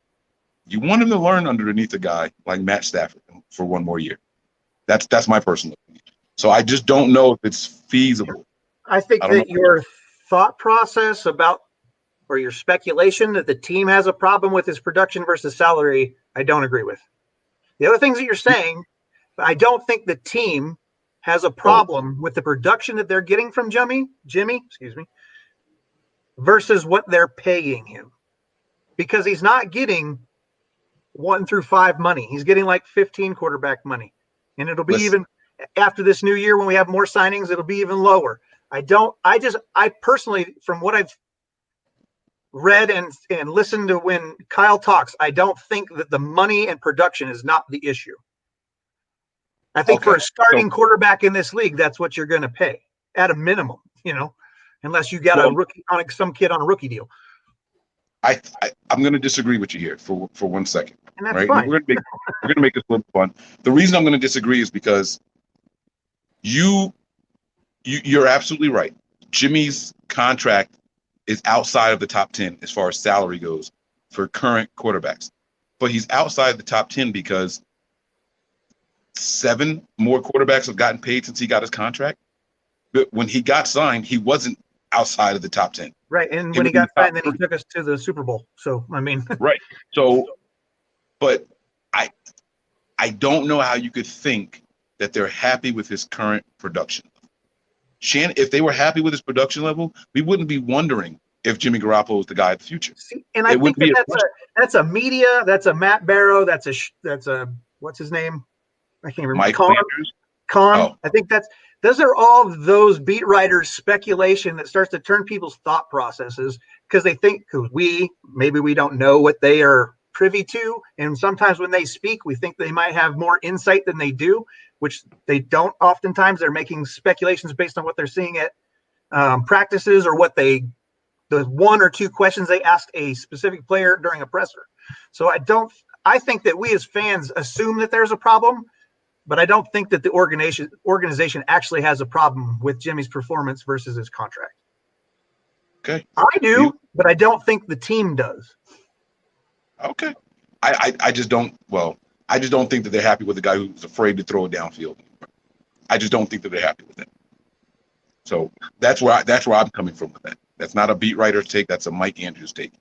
[SPEAKER 2] you want him to learn underneath a guy like Matt Stafford for one more year. That's my personal opinion. So I just don't know if it's feasible.
[SPEAKER 3] I think that your thought process or your speculation that the team has a problem with his production versus salary, I don't agree with. The other things that you're saying, I don't think the team has a problem with the production that they're getting from Jimmy, versus what they're paying him. Because he's not getting 1 through 5 money. He's getting like 15 quarterback money. And it'll be even after this new year when we have more signings, it'll be even lower. I personally, from what I've read and listened to when Kyle talks, I don't think that the money and production is not the issue. I think for a starting quarterback in this league, that's what you're going to pay at a minimum, unless you got a rookie on some kid on a rookie deal.
[SPEAKER 2] I'm going to disagree with you here for 1 second.
[SPEAKER 3] And that's fine.
[SPEAKER 2] We're going to make this a little fun. The reason I'm going to disagree is because you're absolutely right. Jimmy's contract is outside of the top 10 as far as salary goes for current quarterbacks. But he's outside the top 10 because 7 more quarterbacks have gotten paid since he got his contract. But when he got signed, he wasn't outside of the top 10.
[SPEAKER 3] Right. And when he got signed, then he took us to the Super Bowl. So, I mean.
[SPEAKER 2] Right. So, but I don't know how you could think that they're happy with his current production. If they were happy with his production level, we wouldn't be wondering if Jimmy Garoppolo is the guy of the future.
[SPEAKER 3] See, and I think that's a media, that's a Matt Barrow, that's a what's his name? I can't remember.
[SPEAKER 2] Mike Sanders.
[SPEAKER 3] I think those are all those beat writers' speculation that starts to turn people's thought processes because they think maybe we don't know what they are privy to. And sometimes when they speak, we think they might have more insight than they do, which they don't. Oftentimes they're making speculations based on what they're seeing at practices or the 1 or 2 questions they ask a specific player during a presser. So I think that we as fans assume that there's a problem, but I don't think that the organization actually has a problem with Jimmy's performance versus his contract.
[SPEAKER 2] Okay.
[SPEAKER 3] I do, but I don't think the team does.
[SPEAKER 2] Okay. I just don't think that they're happy with the guy who's afraid to throw it downfield. I just don't think that they're happy with it. So that's where I'm coming from with that. That's not a beat writer's take. That's a Mike Andrews take.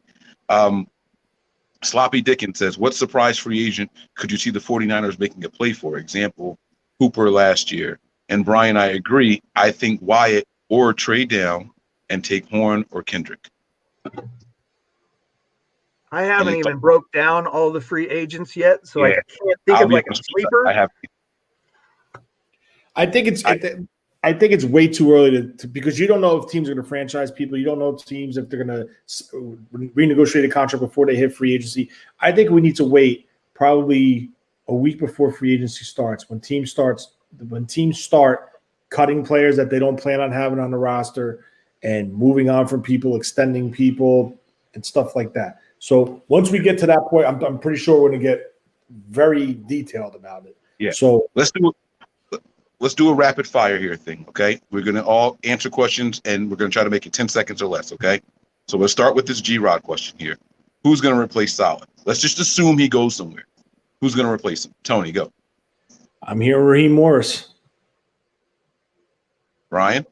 [SPEAKER 2] Sloppy Dickens says, what surprise free agent could you see the 49ers making a play for? Example, Hooper last year. And Brian, I agree. I think Wyatt or trade down and take Horn or Kendrick.
[SPEAKER 3] I haven't even broke down all the free agents yet, so I can't think
[SPEAKER 2] I'll
[SPEAKER 3] of like a sleeper.
[SPEAKER 4] I think it's way too early to because you don't know if teams are going to franchise people. You don't know if teams if they're going to renegotiate a contract before they hit free agency. I think we need to wait probably a week before free agency starts. When teams start cutting players that they don't plan on having on the roster and moving on from people, extending people, and stuff like that. So once we get to that point, I'm pretty sure we're going to get very detailed about it.
[SPEAKER 2] Yeah.
[SPEAKER 4] So
[SPEAKER 2] let's do a rapid fire here thing, okay? We're going to all answer questions, and we're going to try to make it 10 seconds or less, okay? So let's start with this G-Rod question here. Who's going to replace Saleh? Let's just assume he goes somewhere. Who's going to replace him? Tony, go.
[SPEAKER 4] I'm here, Raheem Morris.
[SPEAKER 2] Brian?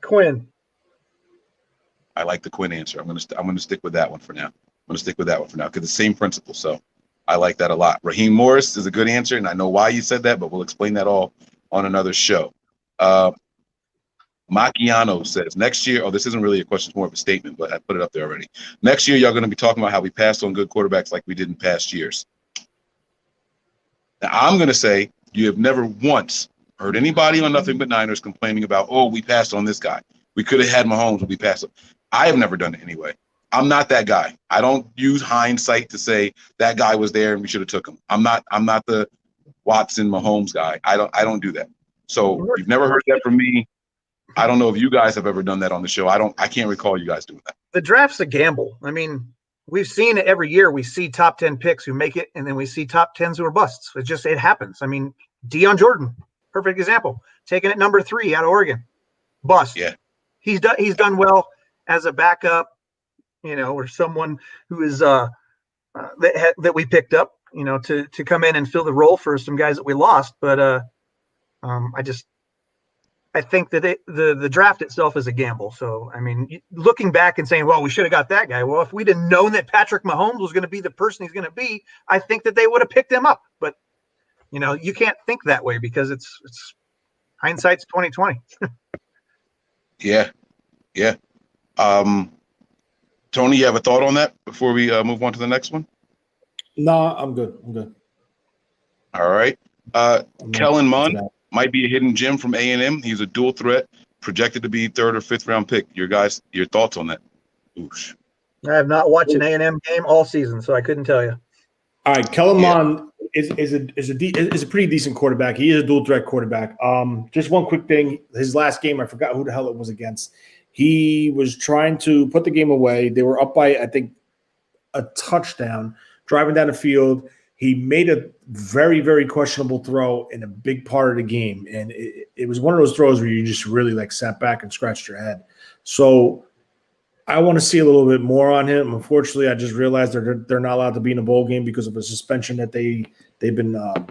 [SPEAKER 3] Quinn.
[SPEAKER 2] I like the Quinn answer. I'm gonna stick with that one for now. Because the same principle. So I like that a lot. Raheem Morris is a good answer, and I know why you said that, but we'll explain that all on another show. Macchiano says next year. Oh, this isn't really a question; it's more of a statement, but I put it up there already. Next year, y'all going to be talking about how we passed on good quarterbacks like we did in past years. Now, I'm going to say you have never once heard anybody on Nothing But Niners complaining about, oh, we passed on this guy. We could have had Mahomes, but we passed him. I have never done it anyway. I'm not that guy. I don't use hindsight to say that guy was there and we should have took him. I'm not the Watson Mahomes guy. I don't do that. So you've never heard that from me. I don't know if you guys have ever done that on the show. I can't recall you guys doing that.
[SPEAKER 3] The draft's a gamble. I mean, we've seen it every year. We see top 10 picks who make it, and then we see top 10s who are busts. It happens. I mean, Deion Jordan, perfect example. Taken at number 3 out of Oregon. Bust.
[SPEAKER 2] Yeah.
[SPEAKER 3] He's done well as a backup, or someone who is that we picked up, to come in and fill the role for some guys that we lost. But I think that the draft itself is a gamble. So, I mean, looking back and saying, well, we should have got that guy. Well, if we'd have known that Patrick Mahomes was going to be the person he's going to be, I think that they would have picked him up. But, you can't think that way because it's hindsight's 2020.
[SPEAKER 2] Yeah. Tony, you have a thought on that before we move on to the next one?
[SPEAKER 4] No, I'm good.
[SPEAKER 2] All right. Kellen Mond might be a hidden gem from A&M. He's a dual threat, projected to be 3rd or 5th round pick. Your thoughts on that? Oosh.
[SPEAKER 3] I have not watched an A&M game all season, so I couldn't tell you.
[SPEAKER 4] All right, Kellen Mond is a pretty decent quarterback. He is a dual threat quarterback. Just one quick thing. His last game, I forgot who the hell it was against. He was trying to put the game away. They were up by, I think, a touchdown, driving down the field. He made a very, very questionable throw in a big part of the game. And it was one of those throws where you just really sat back and scratched your head. So I want to see a little bit more on him. Unfortunately, I just realized they're not allowed to be in a bowl game because of a suspension that they've been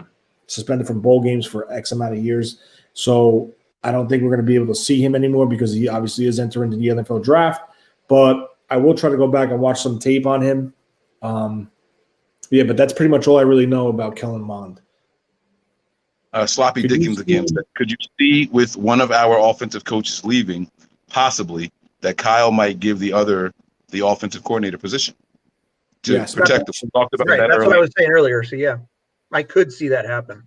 [SPEAKER 4] suspended from bowl games for X amount of years. So I don't think we're going to be able to see him anymore because he obviously is entering the NFL draft. But I will try to go back and watch some tape on him. But that's pretty much all I really know about Kellen Mond.
[SPEAKER 2] Sloppy Dickens again said, could you see with one of our offensive coaches leaving, possibly, that Kyle might give the offensive coordinator position to protect us? We talked about that
[SPEAKER 3] That's
[SPEAKER 2] earlier.
[SPEAKER 3] what I was saying earlier. So, yeah, I could see that happen.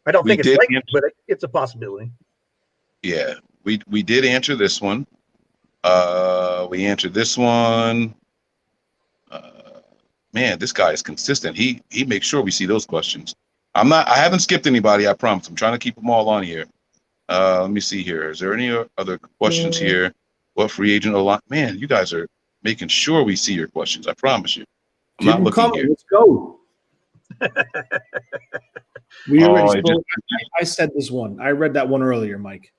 [SPEAKER 3] I don't think it's likely, but it's a possibility.
[SPEAKER 2] Yeah, we did answer this one. We answered this one. Man, this guy is consistent. He makes sure we see those questions. I haven't skipped anybody, I promise. I'm trying to keep them all on here. Let me see here. Is there any other questions here? What free agent man, you guys are making sure we see your questions. I promise you. I'm not looking here.
[SPEAKER 4] Let's go. We already spoke. I said this one. I read that one earlier, Mike.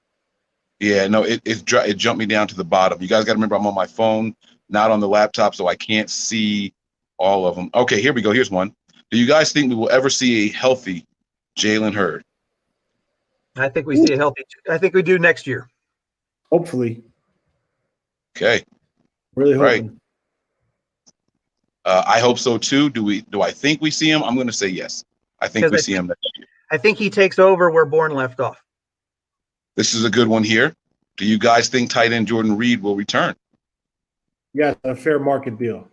[SPEAKER 2] Yeah, no, it jumped me down to the bottom. You guys got to remember I'm on my phone, not on the laptop, so I can't see all of them. Okay, here we go. Here's one. Do you guys think we will ever see a healthy Jalen Hurd?
[SPEAKER 3] I think we see a healthy. I think we do next year.
[SPEAKER 4] Hopefully.
[SPEAKER 2] Okay.
[SPEAKER 4] Really hoping.
[SPEAKER 2] Right. I hope so too. Do I think we see him? I'm going to say yes. I think we see him next year.
[SPEAKER 3] I think he takes over where Bourne left off.
[SPEAKER 2] This is a good one here. Do you guys think tight end Jordan Reed will return?
[SPEAKER 4] Yeah, a fair market deal.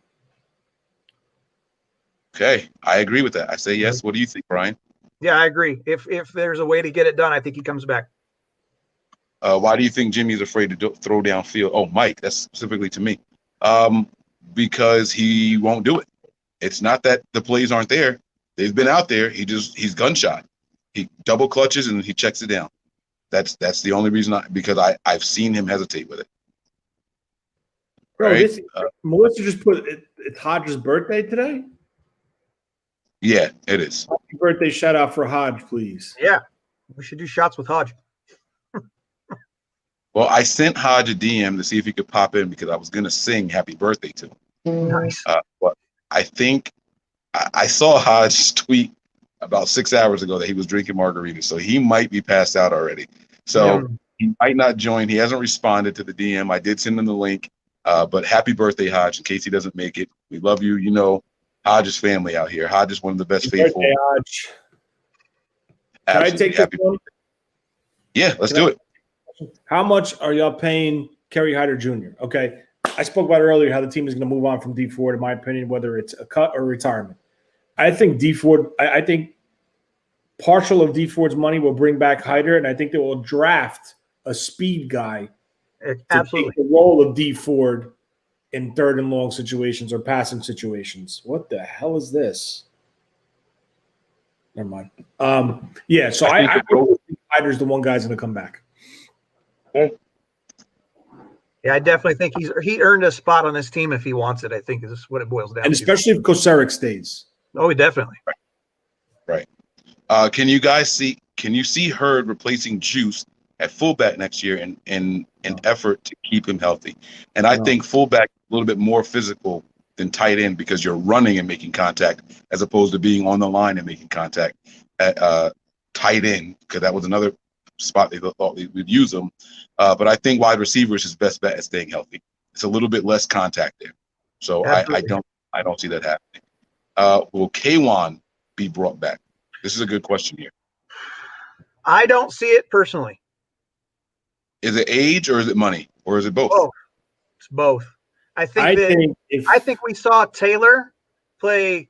[SPEAKER 2] Okay, I agree with that. I say yes. What do you think, Brian?
[SPEAKER 3] Yeah, I agree. If there's a way to get it done, I think he comes back.
[SPEAKER 2] Why do you think Jimmy's afraid to throw downfield? Oh, Mike, that's specifically to me. Because he won't do it. It's not that the plays aren't there. They've been out there. He's gunshot. He double clutches and he checks it down. That's the only reason because I've seen him hesitate with it.
[SPEAKER 4] Bro,
[SPEAKER 2] right?
[SPEAKER 4] Melissa just put it's Hodge's birthday today.
[SPEAKER 2] Yeah, it is.
[SPEAKER 4] Happy birthday shout out for Hodge, please.
[SPEAKER 3] Yeah, we should do shots with Hodge.
[SPEAKER 2] Well, I sent Hodge a DM to see if he could pop in because I was going to sing happy birthday to him.
[SPEAKER 3] Nice.
[SPEAKER 2] But I think I saw Hodge tweet about 6 hours ago that he was drinking margaritas, so he might be passed out already. So he might not join. He hasn't responded to the DM. I did send him the link. But happy birthday, Hodge, in case he doesn't make it. We love you. You know, Hodge's family out here. Hodge is one of the best faithful.
[SPEAKER 4] Birthday, Hodge. Can I take this one?
[SPEAKER 2] Yeah, let's do it.
[SPEAKER 4] How much are y'all paying Kerry Hyder Jr.? Okay. I spoke about earlier how the team is going to move on from D Ford, in my opinion, whether it's a cut or retirement. I think D Ford, I think partial of D Ford's money will bring back Hyder, and I think they will draft a speed guy
[SPEAKER 3] Absolutely.
[SPEAKER 4] to take the role of D Ford in third and long situations or passing situations. What the hell is this? Never mind. Yeah, so I think Hyder's the one guy's going to come back.
[SPEAKER 2] Okay.
[SPEAKER 3] Yeah, I definitely think he earned a spot on this team if he wants it. I think is what it boils down
[SPEAKER 4] and
[SPEAKER 3] to.
[SPEAKER 4] especially if Kocurek stays.
[SPEAKER 3] Oh, definitely.
[SPEAKER 2] Right. Can you see Hurd replacing Juice at fullback next year in an effort to keep him healthy? And I think fullback is a little bit more physical than tight end because you're running and making contact as opposed to being on the line and making contact at tight end, because that was another spot they thought they would use him. But I think wide receiver is his best bet at staying healthy. It's a little bit less contact there. So I don't see that happening. Will K1 be brought back? This is a good question here.
[SPEAKER 3] I don't see it personally.
[SPEAKER 2] Is it age or is it money or is it both?
[SPEAKER 3] Both. It's both. I think we saw Taylor play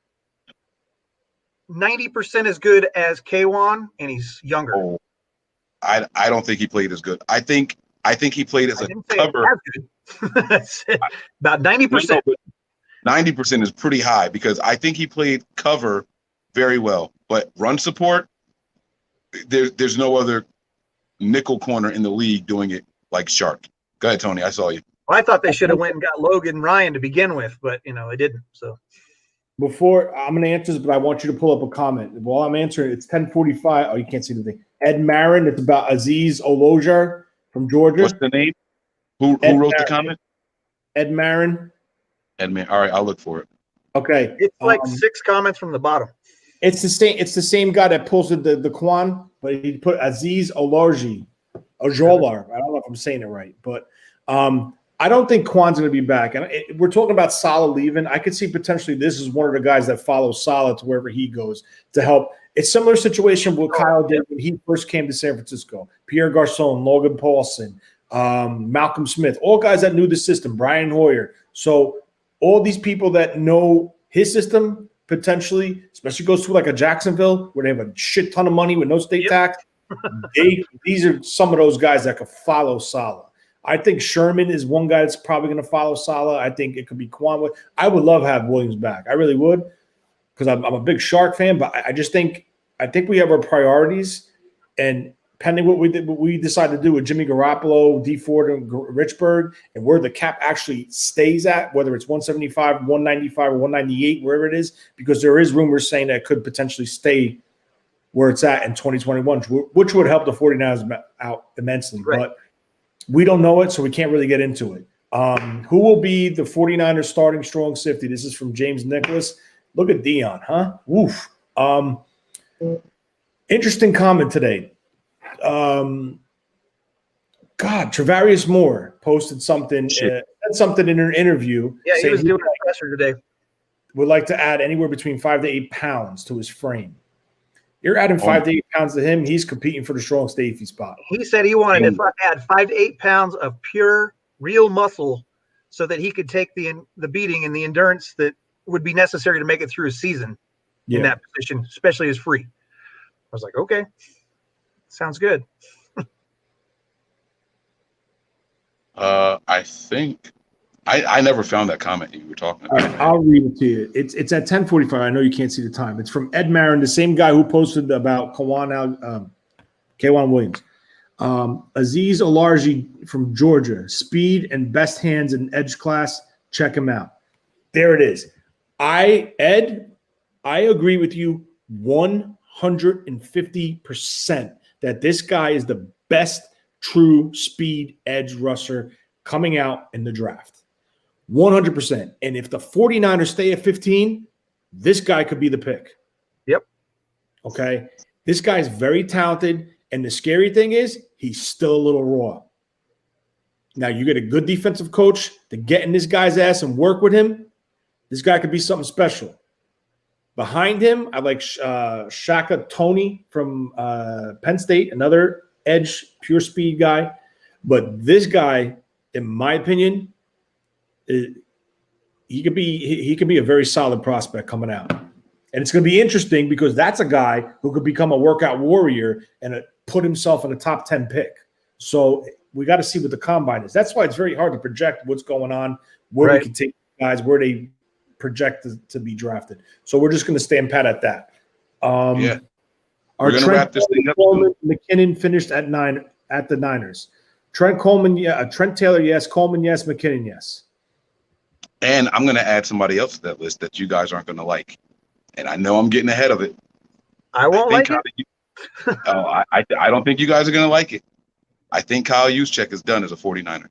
[SPEAKER 3] 90% as good as K1, and he's younger.
[SPEAKER 2] Oh, I don't think he played as good. I think he played as a cover.
[SPEAKER 3] That's it. About 90%.
[SPEAKER 2] 90% is pretty high because I think he played cover very well, but run support, there's no other nickel corner in the league doing it like Shark. Go ahead, Tony. I saw you.
[SPEAKER 3] Well, I thought they should have went and got Logan Ryan to begin with, but they didn't. So
[SPEAKER 4] before I'm going to answer this, but I want you to pull up a comment. While I'm answering, it's 10:45. Oh, you can't see the thing. Ed Marin. It's about Aziz Olojar from Georgia.
[SPEAKER 2] What's the name? Who wrote
[SPEAKER 4] Marin.
[SPEAKER 2] the comment?
[SPEAKER 4] Ed Marin.
[SPEAKER 2] Ed Marin. All right, I'll look for it.
[SPEAKER 4] Okay.
[SPEAKER 3] It's like 6 comments from the bottom.
[SPEAKER 4] It's the same. It's the same guy that posted the Kwan, but he put Aziz Olojar. I don't know if I'm saying it right, but I don't think Kwan's going to be back. And we're talking about Saleh leaving. I could see potentially this is one of the guys that follows Saleh to wherever he goes to help. It's a similar situation with Kyle did when he first came to San Francisco. Pierre Garcon, Logan Paulson, Malcolm Smith, all guys that knew the system, Brian Hoyer. So all these people that know his system potentially, especially goes to like a Jacksonville where they have a shit ton of money with no state tax. These are some of those guys that could follow Saleh. I think Sherman is one guy that's probably going to follow Saleh. I think it could be Quan. I would love to have Williams back. I really would, because I'm a big Shark fan. But I just think we have our priorities, and pending what we decide to do with Jimmy Garoppolo, D Ford, and Richburg, and where the cap actually stays at, whether it's 175, 195, or 198, wherever it is, because there is rumors saying that it could potentially stay where it's at in 2021, which would help the 49ers out immensely. Right. But we don't know it, so we can't really get into it. Who will be the 49ers starting strong safety? This is from James Nicholas. Look at Dion, huh? Woof. Interesting comment today. Travarius Moore posted something, said something in an interview.
[SPEAKER 3] Yeah, he was doing a presser today.
[SPEAKER 4] Would like to add anywhere between 5 to 8 pounds to his frame. You're adding 5 to 8 pounds to him. He's competing for the strong safety spot.
[SPEAKER 3] He said he wanted to add 5 to 8 pounds of pure, real muscle so that he could take the beating and the endurance that would be necessary to make it through a season in that position, especially as free. I was like, okay, sounds good.
[SPEAKER 2] I think I never found that comment you were talking about.
[SPEAKER 4] Right, I'll read it to you. It's at 10:45. I know you can't see the time. It's from Ed Marin, the same guy who posted about K'Wan Williams. Aziz Olarji from Georgia, speed and best hands in edge class. Check him out. There it is. I agree with you 150% that this guy is the best true speed edge rusher coming out in the draft. 100%. And if the 49ers stay at 15, this guy could be the pick.
[SPEAKER 3] Yep.
[SPEAKER 4] Okay. This guy's very talented. And the scary thing is he's still a little raw. Now you get a good defensive coach to get in this guy's ass and work with him. This guy could be something special. Behind him, I like Shaka Toney from Penn State, another edge, pure speed guy. But this guy, in my opinion, he could be a very solid prospect coming out. And it's going to be interesting because that's a guy who could become a workout warrior and put himself in a top 10 pick. So we got to see what the combine is. That's why it's very hard to project what's going on, where we can take guys, where they project to be drafted. So we're just going to stand pat at that.
[SPEAKER 2] We're going to
[SPEAKER 4] wrap
[SPEAKER 2] this thing up.
[SPEAKER 4] McKinnon finished at the Niners. Trent Coleman, Trent Taylor, yes. Coleman, yes. McKinnon, yes.
[SPEAKER 2] And I'm going to add somebody else to that list that you guys aren't going to like. And I know I'm getting ahead of it.
[SPEAKER 3] I won't like it.
[SPEAKER 2] I don't think you guys are going to like it. I think Kyle Juszczyk is done as a 49er.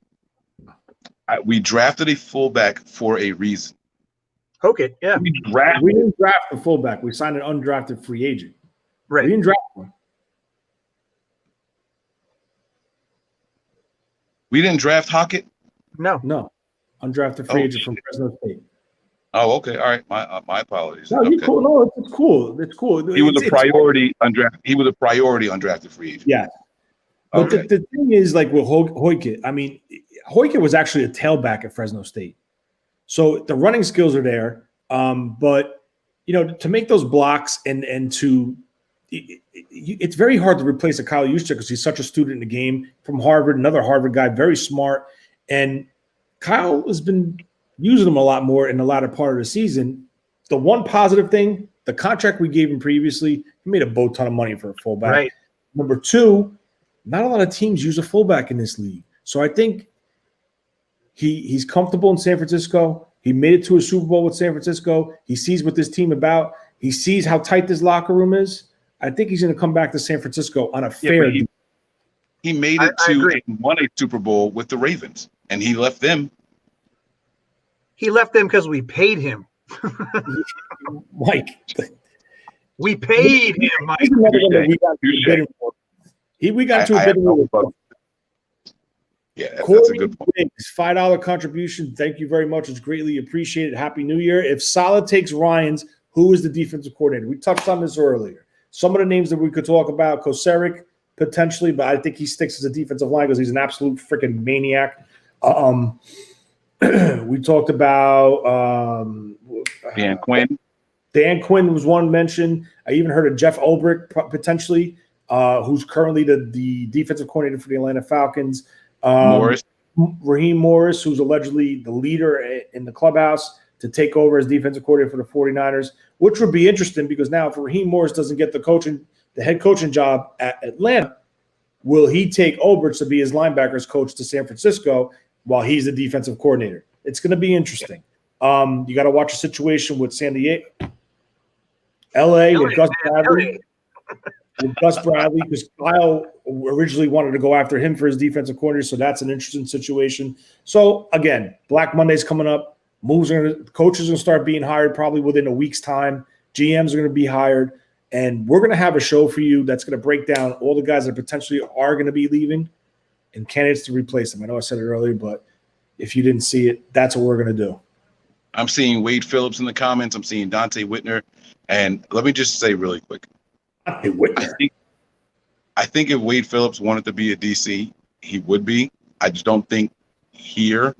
[SPEAKER 2] We drafted a fullback for a reason.
[SPEAKER 3] Okay, yeah.
[SPEAKER 4] We didn't draft a fullback. We signed an undrafted free agent.
[SPEAKER 3] Right.
[SPEAKER 4] We didn't draft one.
[SPEAKER 2] We didn't draft Hockett?
[SPEAKER 4] No. Undrafted free agent from Fresno State.
[SPEAKER 2] Oh, okay. All right. My apologies.
[SPEAKER 4] No, you're cool. No, it's cool. It's cool.
[SPEAKER 2] He was a priority undrafted. He was a priority undrafted free agent.
[SPEAKER 4] Yeah. But the thing is, like with Hoykett, I mean, Hoykett was actually a tailback at Fresno State. So the running skills are there. But, to make those blocks and to it's very hard to replace a Kyle Juszczyk because he's such a student in the game from Harvard, another Harvard guy, very smart. And Kyle has been using him a lot more in the latter part of the season. The one positive thing, the contract we gave him previously, he made a boat ton of money for a fullback.
[SPEAKER 3] Right.
[SPEAKER 4] Number two, not a lot of teams use a fullback in this league. So I think he's comfortable in San Francisco. He made it to a Super Bowl with San Francisco. He sees what this team about. He sees how tight this locker room is. I think he's going to come back to San Francisco on a fair.
[SPEAKER 2] He made it to and won a Super Bowl with the Ravens, and he left them.
[SPEAKER 3] He left them because we paid him.
[SPEAKER 4] Mike.
[SPEAKER 3] We paid him, Mike.
[SPEAKER 4] We got to a bidding war.
[SPEAKER 2] Yeah, that's a good point.
[SPEAKER 4] $5 contribution. Thank you very much. It's greatly appreciated. Happy New Year. If Saleh takes Ryans, who is the defensive coordinator? We touched on this earlier. Some of the names that we could talk about, Kosaric, potentially, but I think he sticks as a defensive line because he's an absolute freaking maniac. We talked about
[SPEAKER 2] Dan Quinn.
[SPEAKER 4] Dan Quinn was one mentioned. I even heard of Jeff Ulbrich potentially, who's currently the defensive coordinator for the Atlanta Falcons. Raheem Morris, who's allegedly the leader in the clubhouse to take over as defensive coordinator for the 49ers, which would be interesting because now if Raheem Morris doesn't get the head coaching job at Atlanta, will he take Ulbrich to be his linebackers coach to San Francisco while he's the defensive coordinator? It's going to be interesting. You got to watch a situation with San Diego, LA with Gus Bradley. With Gus Bradley, because Kyle originally wanted to go after him for his defensive coordinator, so that's an interesting situation. So again, Black Monday's coming up. Coaches are going to start being hired probably within a week's time. GMs are going to be hired, and we're going to have a show for you that's going to break down all the guys that potentially are going to be leaving and candidates to replace them. I know I said it earlier, but if you didn't see it, that's what we're going to do.
[SPEAKER 2] I'm seeing Wade Phillips in the comments. I'm seeing Dante Whitner, and let me just say really quick. I think if Wade Phillips wanted to be a DC, he would be. I just don't think here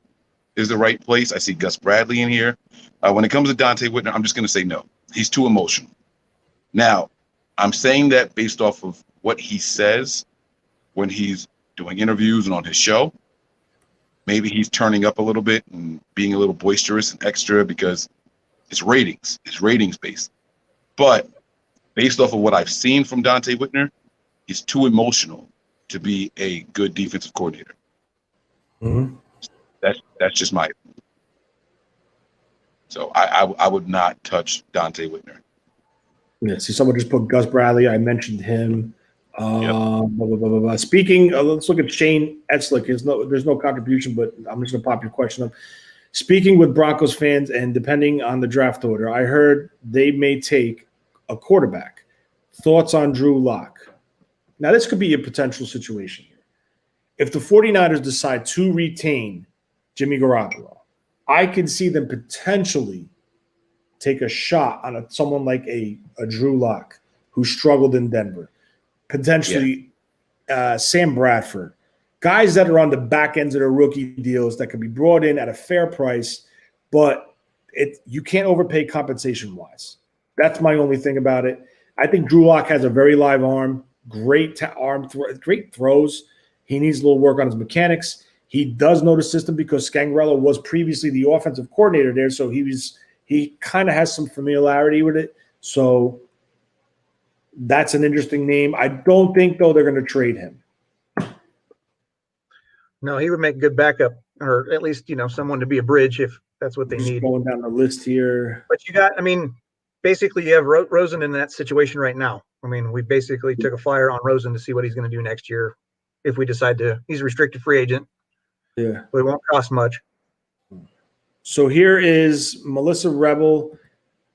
[SPEAKER 2] is the right place. I see Gus Bradley in here. When it comes to Dante Whitner, I'm just going to say no. He's too emotional. Now, I'm saying that based off of what he says when he's doing interviews and on his show. Maybe he's turning up a little bit and being a little boisterous and extra because it's ratings. It's ratings based. But based off of what I've seen from Dante Whitner, he's too emotional to be a good defensive coordinator.
[SPEAKER 4] Mm-hmm.
[SPEAKER 2] That's just my opinion. So I would not touch Dante Whitner.
[SPEAKER 4] Yeah, see, someone just put Gus Bradley. I mentioned him. Speaking, let's look at Shane Etzlick. There's no contribution, but I'm just going to pop your question up. Speaking with Broncos fans, and depending on the draft order, I heard they may take a quarterback. Thoughts on Drew Lock? Now, this could be a potential situation here. If the 49ers decide to retain Jimmy Garoppolo, I could see them potentially take a shot on someone like a Drew Lock who struggled in Denver. Potentially Sam Bradford. Guys that are on the back ends of their rookie deals that can be brought in at a fair price, but you can't overpay compensation-wise. That's my only thing about it. I think Drew Lock has a very live arm, great great throws. He needs a little work on his mechanics. He does know the system because Scangarello was previously the offensive coordinator there, so he kind of has some familiarity with it. So that's an interesting name. I don't think, though, they're going to trade him.
[SPEAKER 3] No, he would make a good backup, or at least, someone to be a bridge if that's what they need.
[SPEAKER 4] Going down the list here.
[SPEAKER 3] But basically you have Rosen in that situation right now. We basically took a flyer on Rosen to see what he's going to do next year if we decide to. He's a restricted free agent.
[SPEAKER 4] Yeah.
[SPEAKER 3] But it won't cost much.
[SPEAKER 4] So here is Melissa Rebel.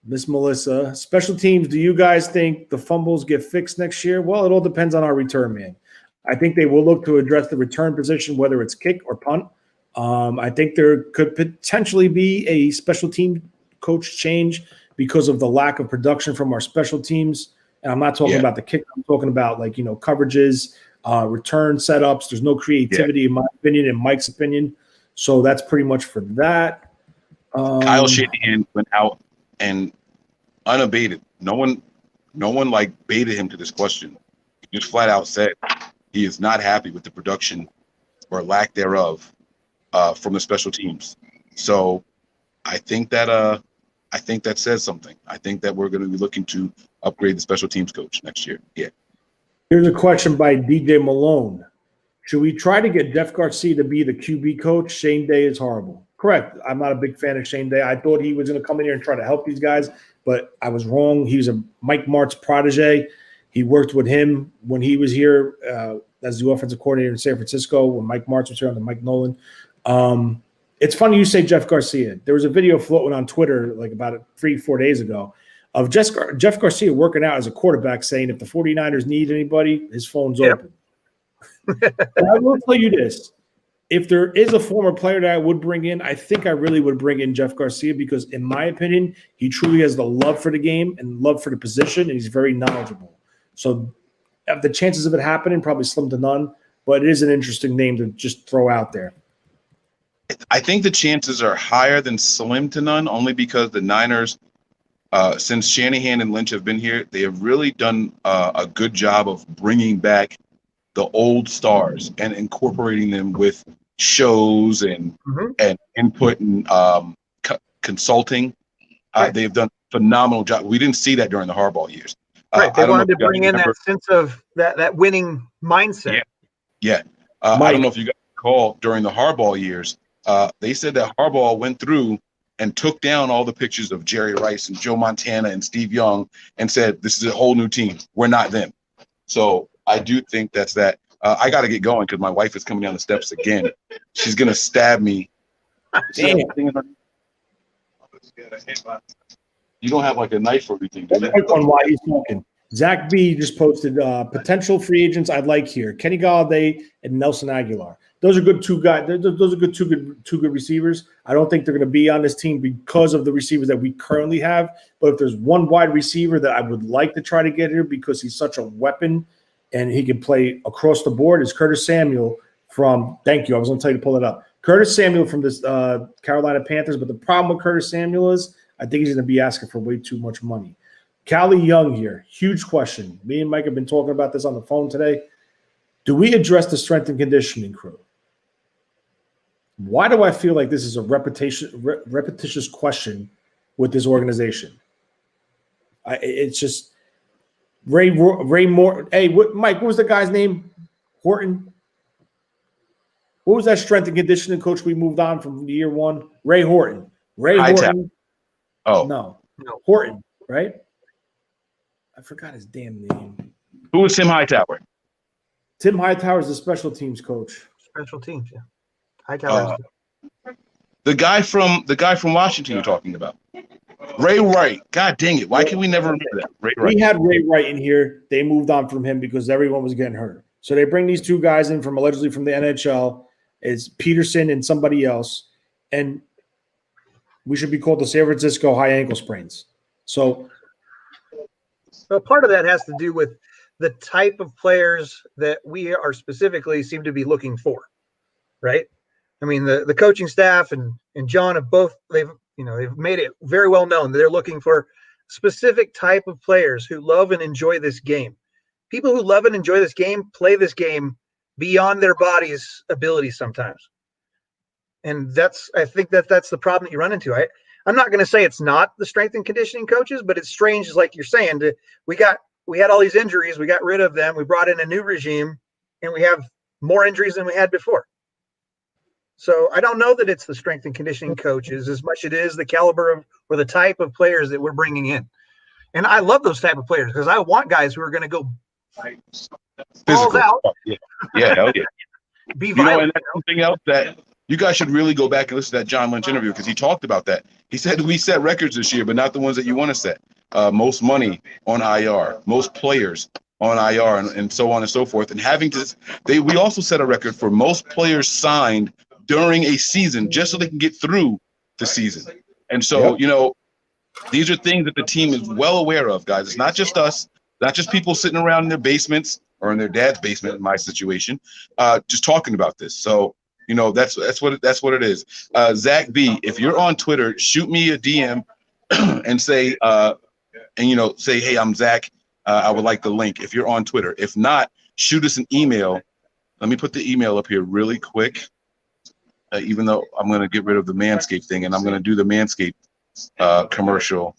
[SPEAKER 4] Miss Melissa, special teams, do you guys think the fumbles get fixed next year? Well, it all depends on our return man. I think they will look to address the return position, whether it's kick or punt. I think there could potentially be a special team coach change because of the lack of production from our special teams. And I'm not talking about the kick. I'm talking about coverages, return setups. There's no creativity in my opinion, in Mike's opinion. So that's pretty much for that.
[SPEAKER 2] Kyle Shanahan went out and unabated. No one baited him to this question. He just flat out said he is not happy with the production or lack thereof from the special teams. So I think that says something. I think that we're going to be looking to upgrade the special teams coach next year. Yeah.
[SPEAKER 4] Here's a question by DJ Malone. Should we try to get Jeff Garcia to be the QB coach? Shane Day is horrible. Correct. I'm not a big fan of Shane Day. I thought he was going to come in here and try to help these guys, but I was wrong. He was a Mike Martz protege. He worked with him when he was here as the offensive coordinator in San Francisco, when Mike Martz was here under Mike Nolan. It's funny you say Jeff Garcia. There was a video floating on Twitter about 3-4 days ago of Jeff Garcia working out as a quarterback saying if the 49ers need anybody, his phone's open. And I will tell you this. If there is a former player that I would bring in, I think I really would bring in Jeff Garcia because, in my opinion, he truly has the love for the game and love for the position, and he's very knowledgeable. So the chances of it happening probably slim to none, but it is an interesting name to just throw out there.
[SPEAKER 2] I think the chances are higher than slim to none only because the Niners, since Shanahan and Lynch have been here, they have really done a good job of bringing back the old stars and incorporating them with shows and input and consulting. They've done a phenomenal job. We didn't see that during the Harbaugh years.
[SPEAKER 3] Right. They wanted to bring in that sense of that winning mindset.
[SPEAKER 2] Yeah. I don't know if you guys recall during the Harbaugh years, they said that Harbaugh went through and took down all the pictures of Jerry Rice and Joe Montana and Steve Young and said, this is a whole new team. We're not them. So I do think that's that. I got to get going because my wife is coming down the steps again. She's going to stab me.
[SPEAKER 4] Damn.
[SPEAKER 2] You don't have a knife or anything, do you?
[SPEAKER 4] Quick one while he's talking. Zach B just posted potential free agents I'd like here. Kenny Galladay and Nelson Aguilar. those are good two guys. Those are good two good receivers. I don't think they're going to be on this team because of the receivers that we currently have. But if there's one wide receiver that I would like to try to get here because he's such a weapon and he can play across the board, is Curtis Samuel from. Thank you. I was going to tell you to pull it up. Curtis Samuel from this Carolina Panthers. But the problem with Curtis Samuel is I think he's going to be asking for way too much money. Callie Young here, huge question. Me and Mike have been talking about this on the phone today. Do we address the strength and conditioning crew? Why do I feel like this is a repetitious question with this organization? It's just Ray Moore. Hey, Mike, what was the guy's name? Horton? What was that strength and conditioning coach we moved on from year one? Ray Horton. Horton.
[SPEAKER 2] Oh.
[SPEAKER 4] No. Horton, right? I forgot his damn name.
[SPEAKER 2] Who was Tim Hightower?
[SPEAKER 4] Tim Hightower is the special teams coach.
[SPEAKER 3] Special teams, yeah. Hightower.
[SPEAKER 2] The guy from Washington you're talking about. Ray Wright. God dang it. Why can we never remember that? Ray Wright.
[SPEAKER 4] We had Ray Wright in here. They moved on from him because everyone was getting hurt. So they bring these two guys in from allegedly from the NHL. It's Peterson and somebody else. And we should be called the San Francisco high ankle sprains. So
[SPEAKER 3] part of that has to do with the type of players that we are specifically seem to be looking for, right? I mean, the coaching staff and John have both they've made it very well known that they're looking for specific type of players who love and enjoy this game. People who love and enjoy this game play this game beyond their body's ability sometimes. And I think that's the problem that you run into. I'm not going to say it's not the strength and conditioning coaches, but it's strange, like you're saying, we had all these injuries, we got rid of them, we brought in a new regime, and we have more injuries than we had before. So I don't know that it's the strength and conditioning coaches as much as it is the caliber of or the type of players that we're bringing in. And I love those type of players because I want guys who are going to go balls out.
[SPEAKER 2] Yeah, hell yeah.
[SPEAKER 3] Be violent.
[SPEAKER 2] And that's something else that you guys should really go back and listen to that John Lynch interview because he talked about that. He said we set records this year, but not the ones that you want to set. Most money on IR, most players on IR, and so on and so forth. And we also set a record for most players signed during a season just so they can get through the season. And so, these are things that the team is well aware of, guys. It's not just us, not just people sitting around in their basements or in their dad's basement in my situation, just talking about this. So, that's what it is. Zach B, if you're on Twitter, shoot me a DM and say, hey, I'm Zach. I would like the link if you're on Twitter. If not, shoot us an email. Let me put the email up here really quick, even though I'm going to get rid of the Manscaped thing, and I'm going to do the Manscaped commercial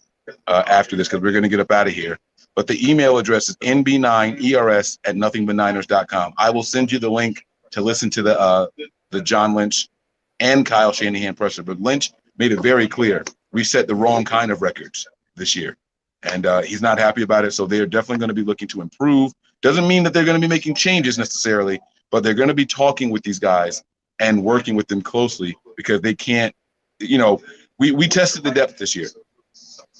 [SPEAKER 2] after this because we're going to get up out of here. But the email address is nb9ers@nothingbutniners.com. I will send you the link to listen to the John Lynch and Kyle Shanahan presser. But Lynch made it very clear we set the wrong kind of records this year. And he's not happy about it. So they're definitely going to be looking to improve. Doesn't mean that they're going to be making changes necessarily, but they're going to be talking with these guys and working with them closely because they can't, we tested the depth this year.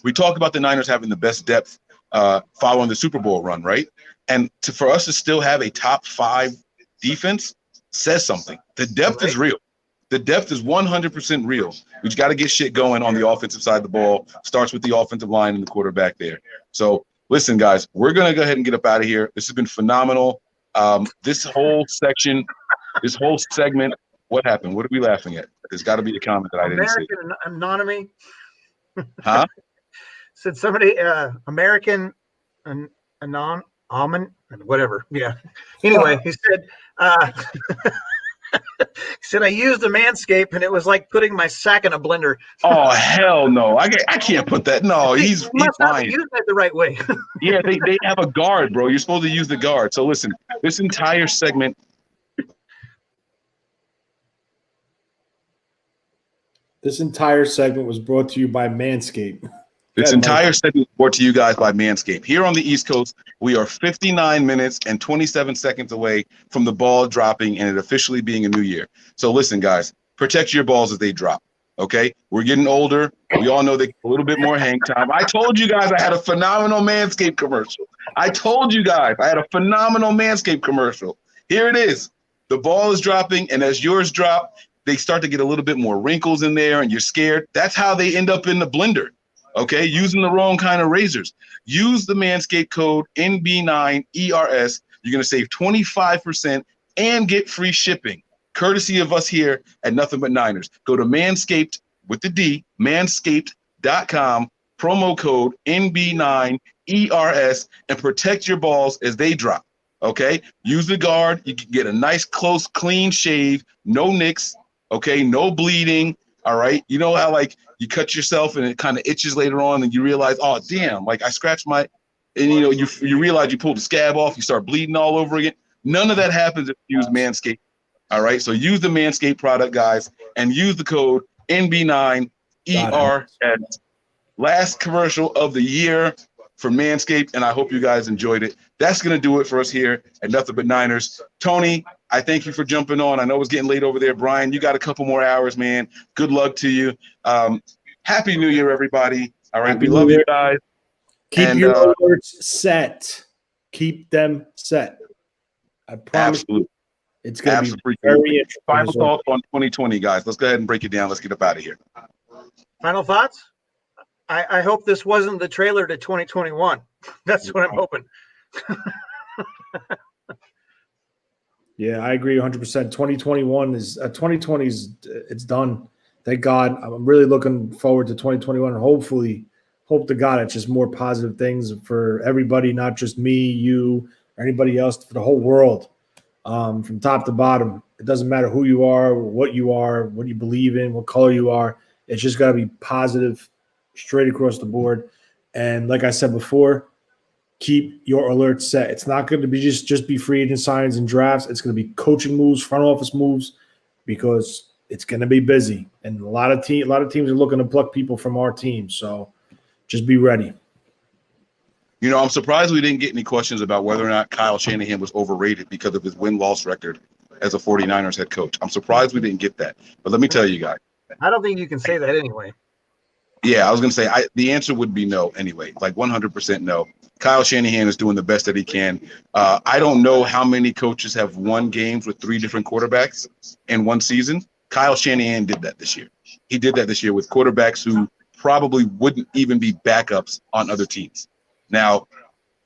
[SPEAKER 2] We talked about the Niners having the best depth following the Super Bowl run, right? And for us to still have a top 5 defense says something. The depth is real. The depth is 100% real. We just got to get shit going on the offensive side of the ball. Starts with the offensive line and the quarterback there. So listen, guys, we're going to go ahead and get up out of here. This has been phenomenal. This whole segment, what happened? What are we laughing at? There's got to be a comment that I didn't see.
[SPEAKER 3] American anonymity.
[SPEAKER 2] Huh?
[SPEAKER 3] Said somebody, American whatever. Yeah. Anyway, he said, he said, I used a Manscaped and it was like putting my sack in a blender.
[SPEAKER 2] Oh, hell no. I can't put that. No, he's lying.
[SPEAKER 3] Use that the right way.
[SPEAKER 2] Yeah, they have a guard, bro. You're supposed to use the guard. So listen, this entire segment.
[SPEAKER 4] This entire segment was brought to you by Manscaped.
[SPEAKER 2] This entire segment was brought to you guys by Manscaped. Here on the East Coast, we are 59 minutes and 27 seconds away from the ball dropping and it officially being a new year. So listen, guys, protect your balls as they drop, okay? We're getting older. We all know they get a little bit more hang time. I told you guys I had a phenomenal Manscaped commercial. Here it is. the ball is dropping, and as yours drop, they start to get a little bit more wrinkles in there, and you're scared. That's how they end up in the blender, okay? Using the wrong kind of razors. Use the Manscaped code NB9ERS. You're going to save 25% and get free shipping, courtesy of us here at Nothing But Niners. Go to Manscaped with the D, manscaped.com, promo code NB9ERS, and protect your balls as they drop, okay? Use the guard. You can get a nice, close, clean shave, no nicks, okay? No bleeding, all right? You know how, like, you cut yourself and it kind of itches later on and you realize, oh, damn, like I scratched my – and, you know, you realize you pulled the scab off, you start bleeding all over again. None of that happens if you use Manscaped. All right, so use the Manscaped product, guys, and use the code NB9ERS. Last commercial of the year for Manscaped, and I hope you guys enjoyed it. That's going to do it for us here at Nothing But Niners. Tony, I thank you for jumping on. I know it's getting late over there. Brian, you got a couple more hours, man. Good luck to you. Happy New Year, everybody. All right, we love you guys.
[SPEAKER 4] Keep your alerts set. Keep them set. I promise.
[SPEAKER 2] Absolutely.
[SPEAKER 4] It's going to be very interesting.
[SPEAKER 2] Final thoughts on 2020, guys. Let's go ahead and break it down. Let's get up out of here.
[SPEAKER 3] Final thoughts? I hope this wasn't the trailer to 2021. That's what I'm hoping.
[SPEAKER 4] Yeah, I agree 100%. 2021 is 2020 is it's done. Thank God. I'm really looking forward to 2021, and hopefully, hope to God it's just more positive things for everybody, not just me, you, or anybody else, for the whole world. From top to bottom, it doesn't matter who you are, what you believe in, what color you are. It's just got to be positive, straight across the board. And like I said before, keep your alerts set. It's not going to be just be free agent signings and drafts. It's going to be coaching moves, front office moves, because it's going to be busy. And a lot of teams are looking to pluck people from our team. So just be ready.
[SPEAKER 2] You know, I'm surprised we didn't get any questions about whether or not Kyle Shanahan was overrated because of his win-loss record as a 49ers head coach. I'm surprised we didn't get that. But let me tell you guys.
[SPEAKER 3] I don't think you can say that anyway.
[SPEAKER 2] Yeah, I was going to say the answer would be no anyway, like 100% no. Kyle Shanahan is doing the best that he can. I don't know how many coaches have won games with 3 different quarterbacks in one season. Kyle Shanahan did that this year. He did that this year with quarterbacks who probably wouldn't even be backups on other teams. Now,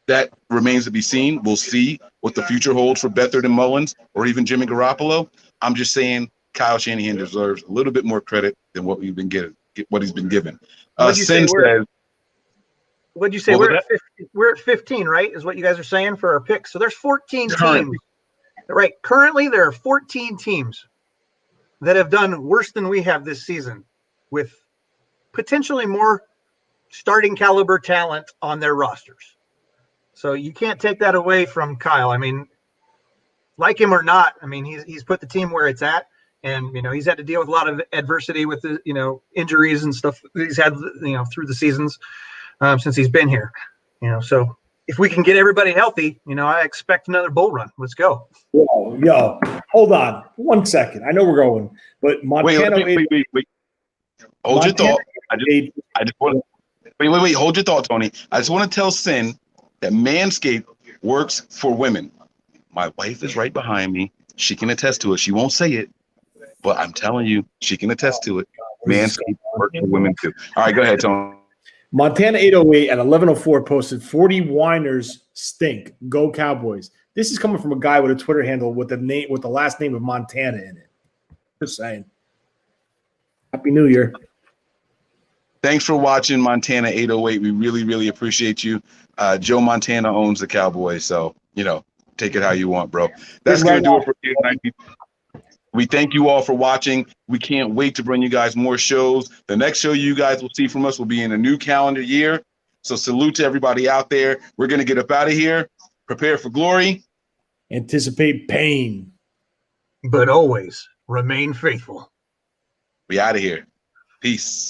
[SPEAKER 2] that remains to be seen. We'll see what the future holds for Beathard and Mullens or even Jimmy Garoppolo. I'm just saying Kyle Shanahan deserves a little bit more credit than what he's been given. What'd you say?
[SPEAKER 3] We're at 15, right? Is what you guys are saying for our picks. So there's 14 teams. Right. Currently, there are 14 teams that have done worse than we have this season, with potentially more starting caliber talent on their rosters. So you can't take that away from Kyle. I mean, like him or not, I mean, he's put the team where it's at. And, you know, he's had to deal with a lot of adversity with the, you know, injuries and stuff that he's had, you know, through the seasons since he's been here. You know, so if we can get everybody healthy, you know, I expect another bull run. Let's go.
[SPEAKER 4] Yo, hold on 1 second. I know we're going, but Montana.
[SPEAKER 2] Wait. Hold your thought. I just want to wait. Hold your thought, Tony. I just want to tell Sin that Manscaped works for women. My wife is right behind me. She can attest to it. She won't say it, but I'm telling you, she can attest to it. Manscaped works for women too. All right, go ahead, Tony.
[SPEAKER 4] Montana 808 at 11:04 posted 40 whiners stink. Go Cowboys. This is coming from a guy with a Twitter handle with the last name of Montana in it. Just saying. Happy New Year.
[SPEAKER 2] Thanks for watching Montana 808. We really, really appreciate you. Joe Montana owns the Cowboys, so, you know, take it how you want, bro. That's going to do it for you tonight. We thank you all for watching. We can't wait to bring you guys more shows. The next show you guys will see from us will be in a new calendar year. So salute to everybody out there. We're going to get up out of here. Prepare for glory.
[SPEAKER 4] Anticipate pain.
[SPEAKER 3] But always remain faithful.
[SPEAKER 2] We out of here. Peace.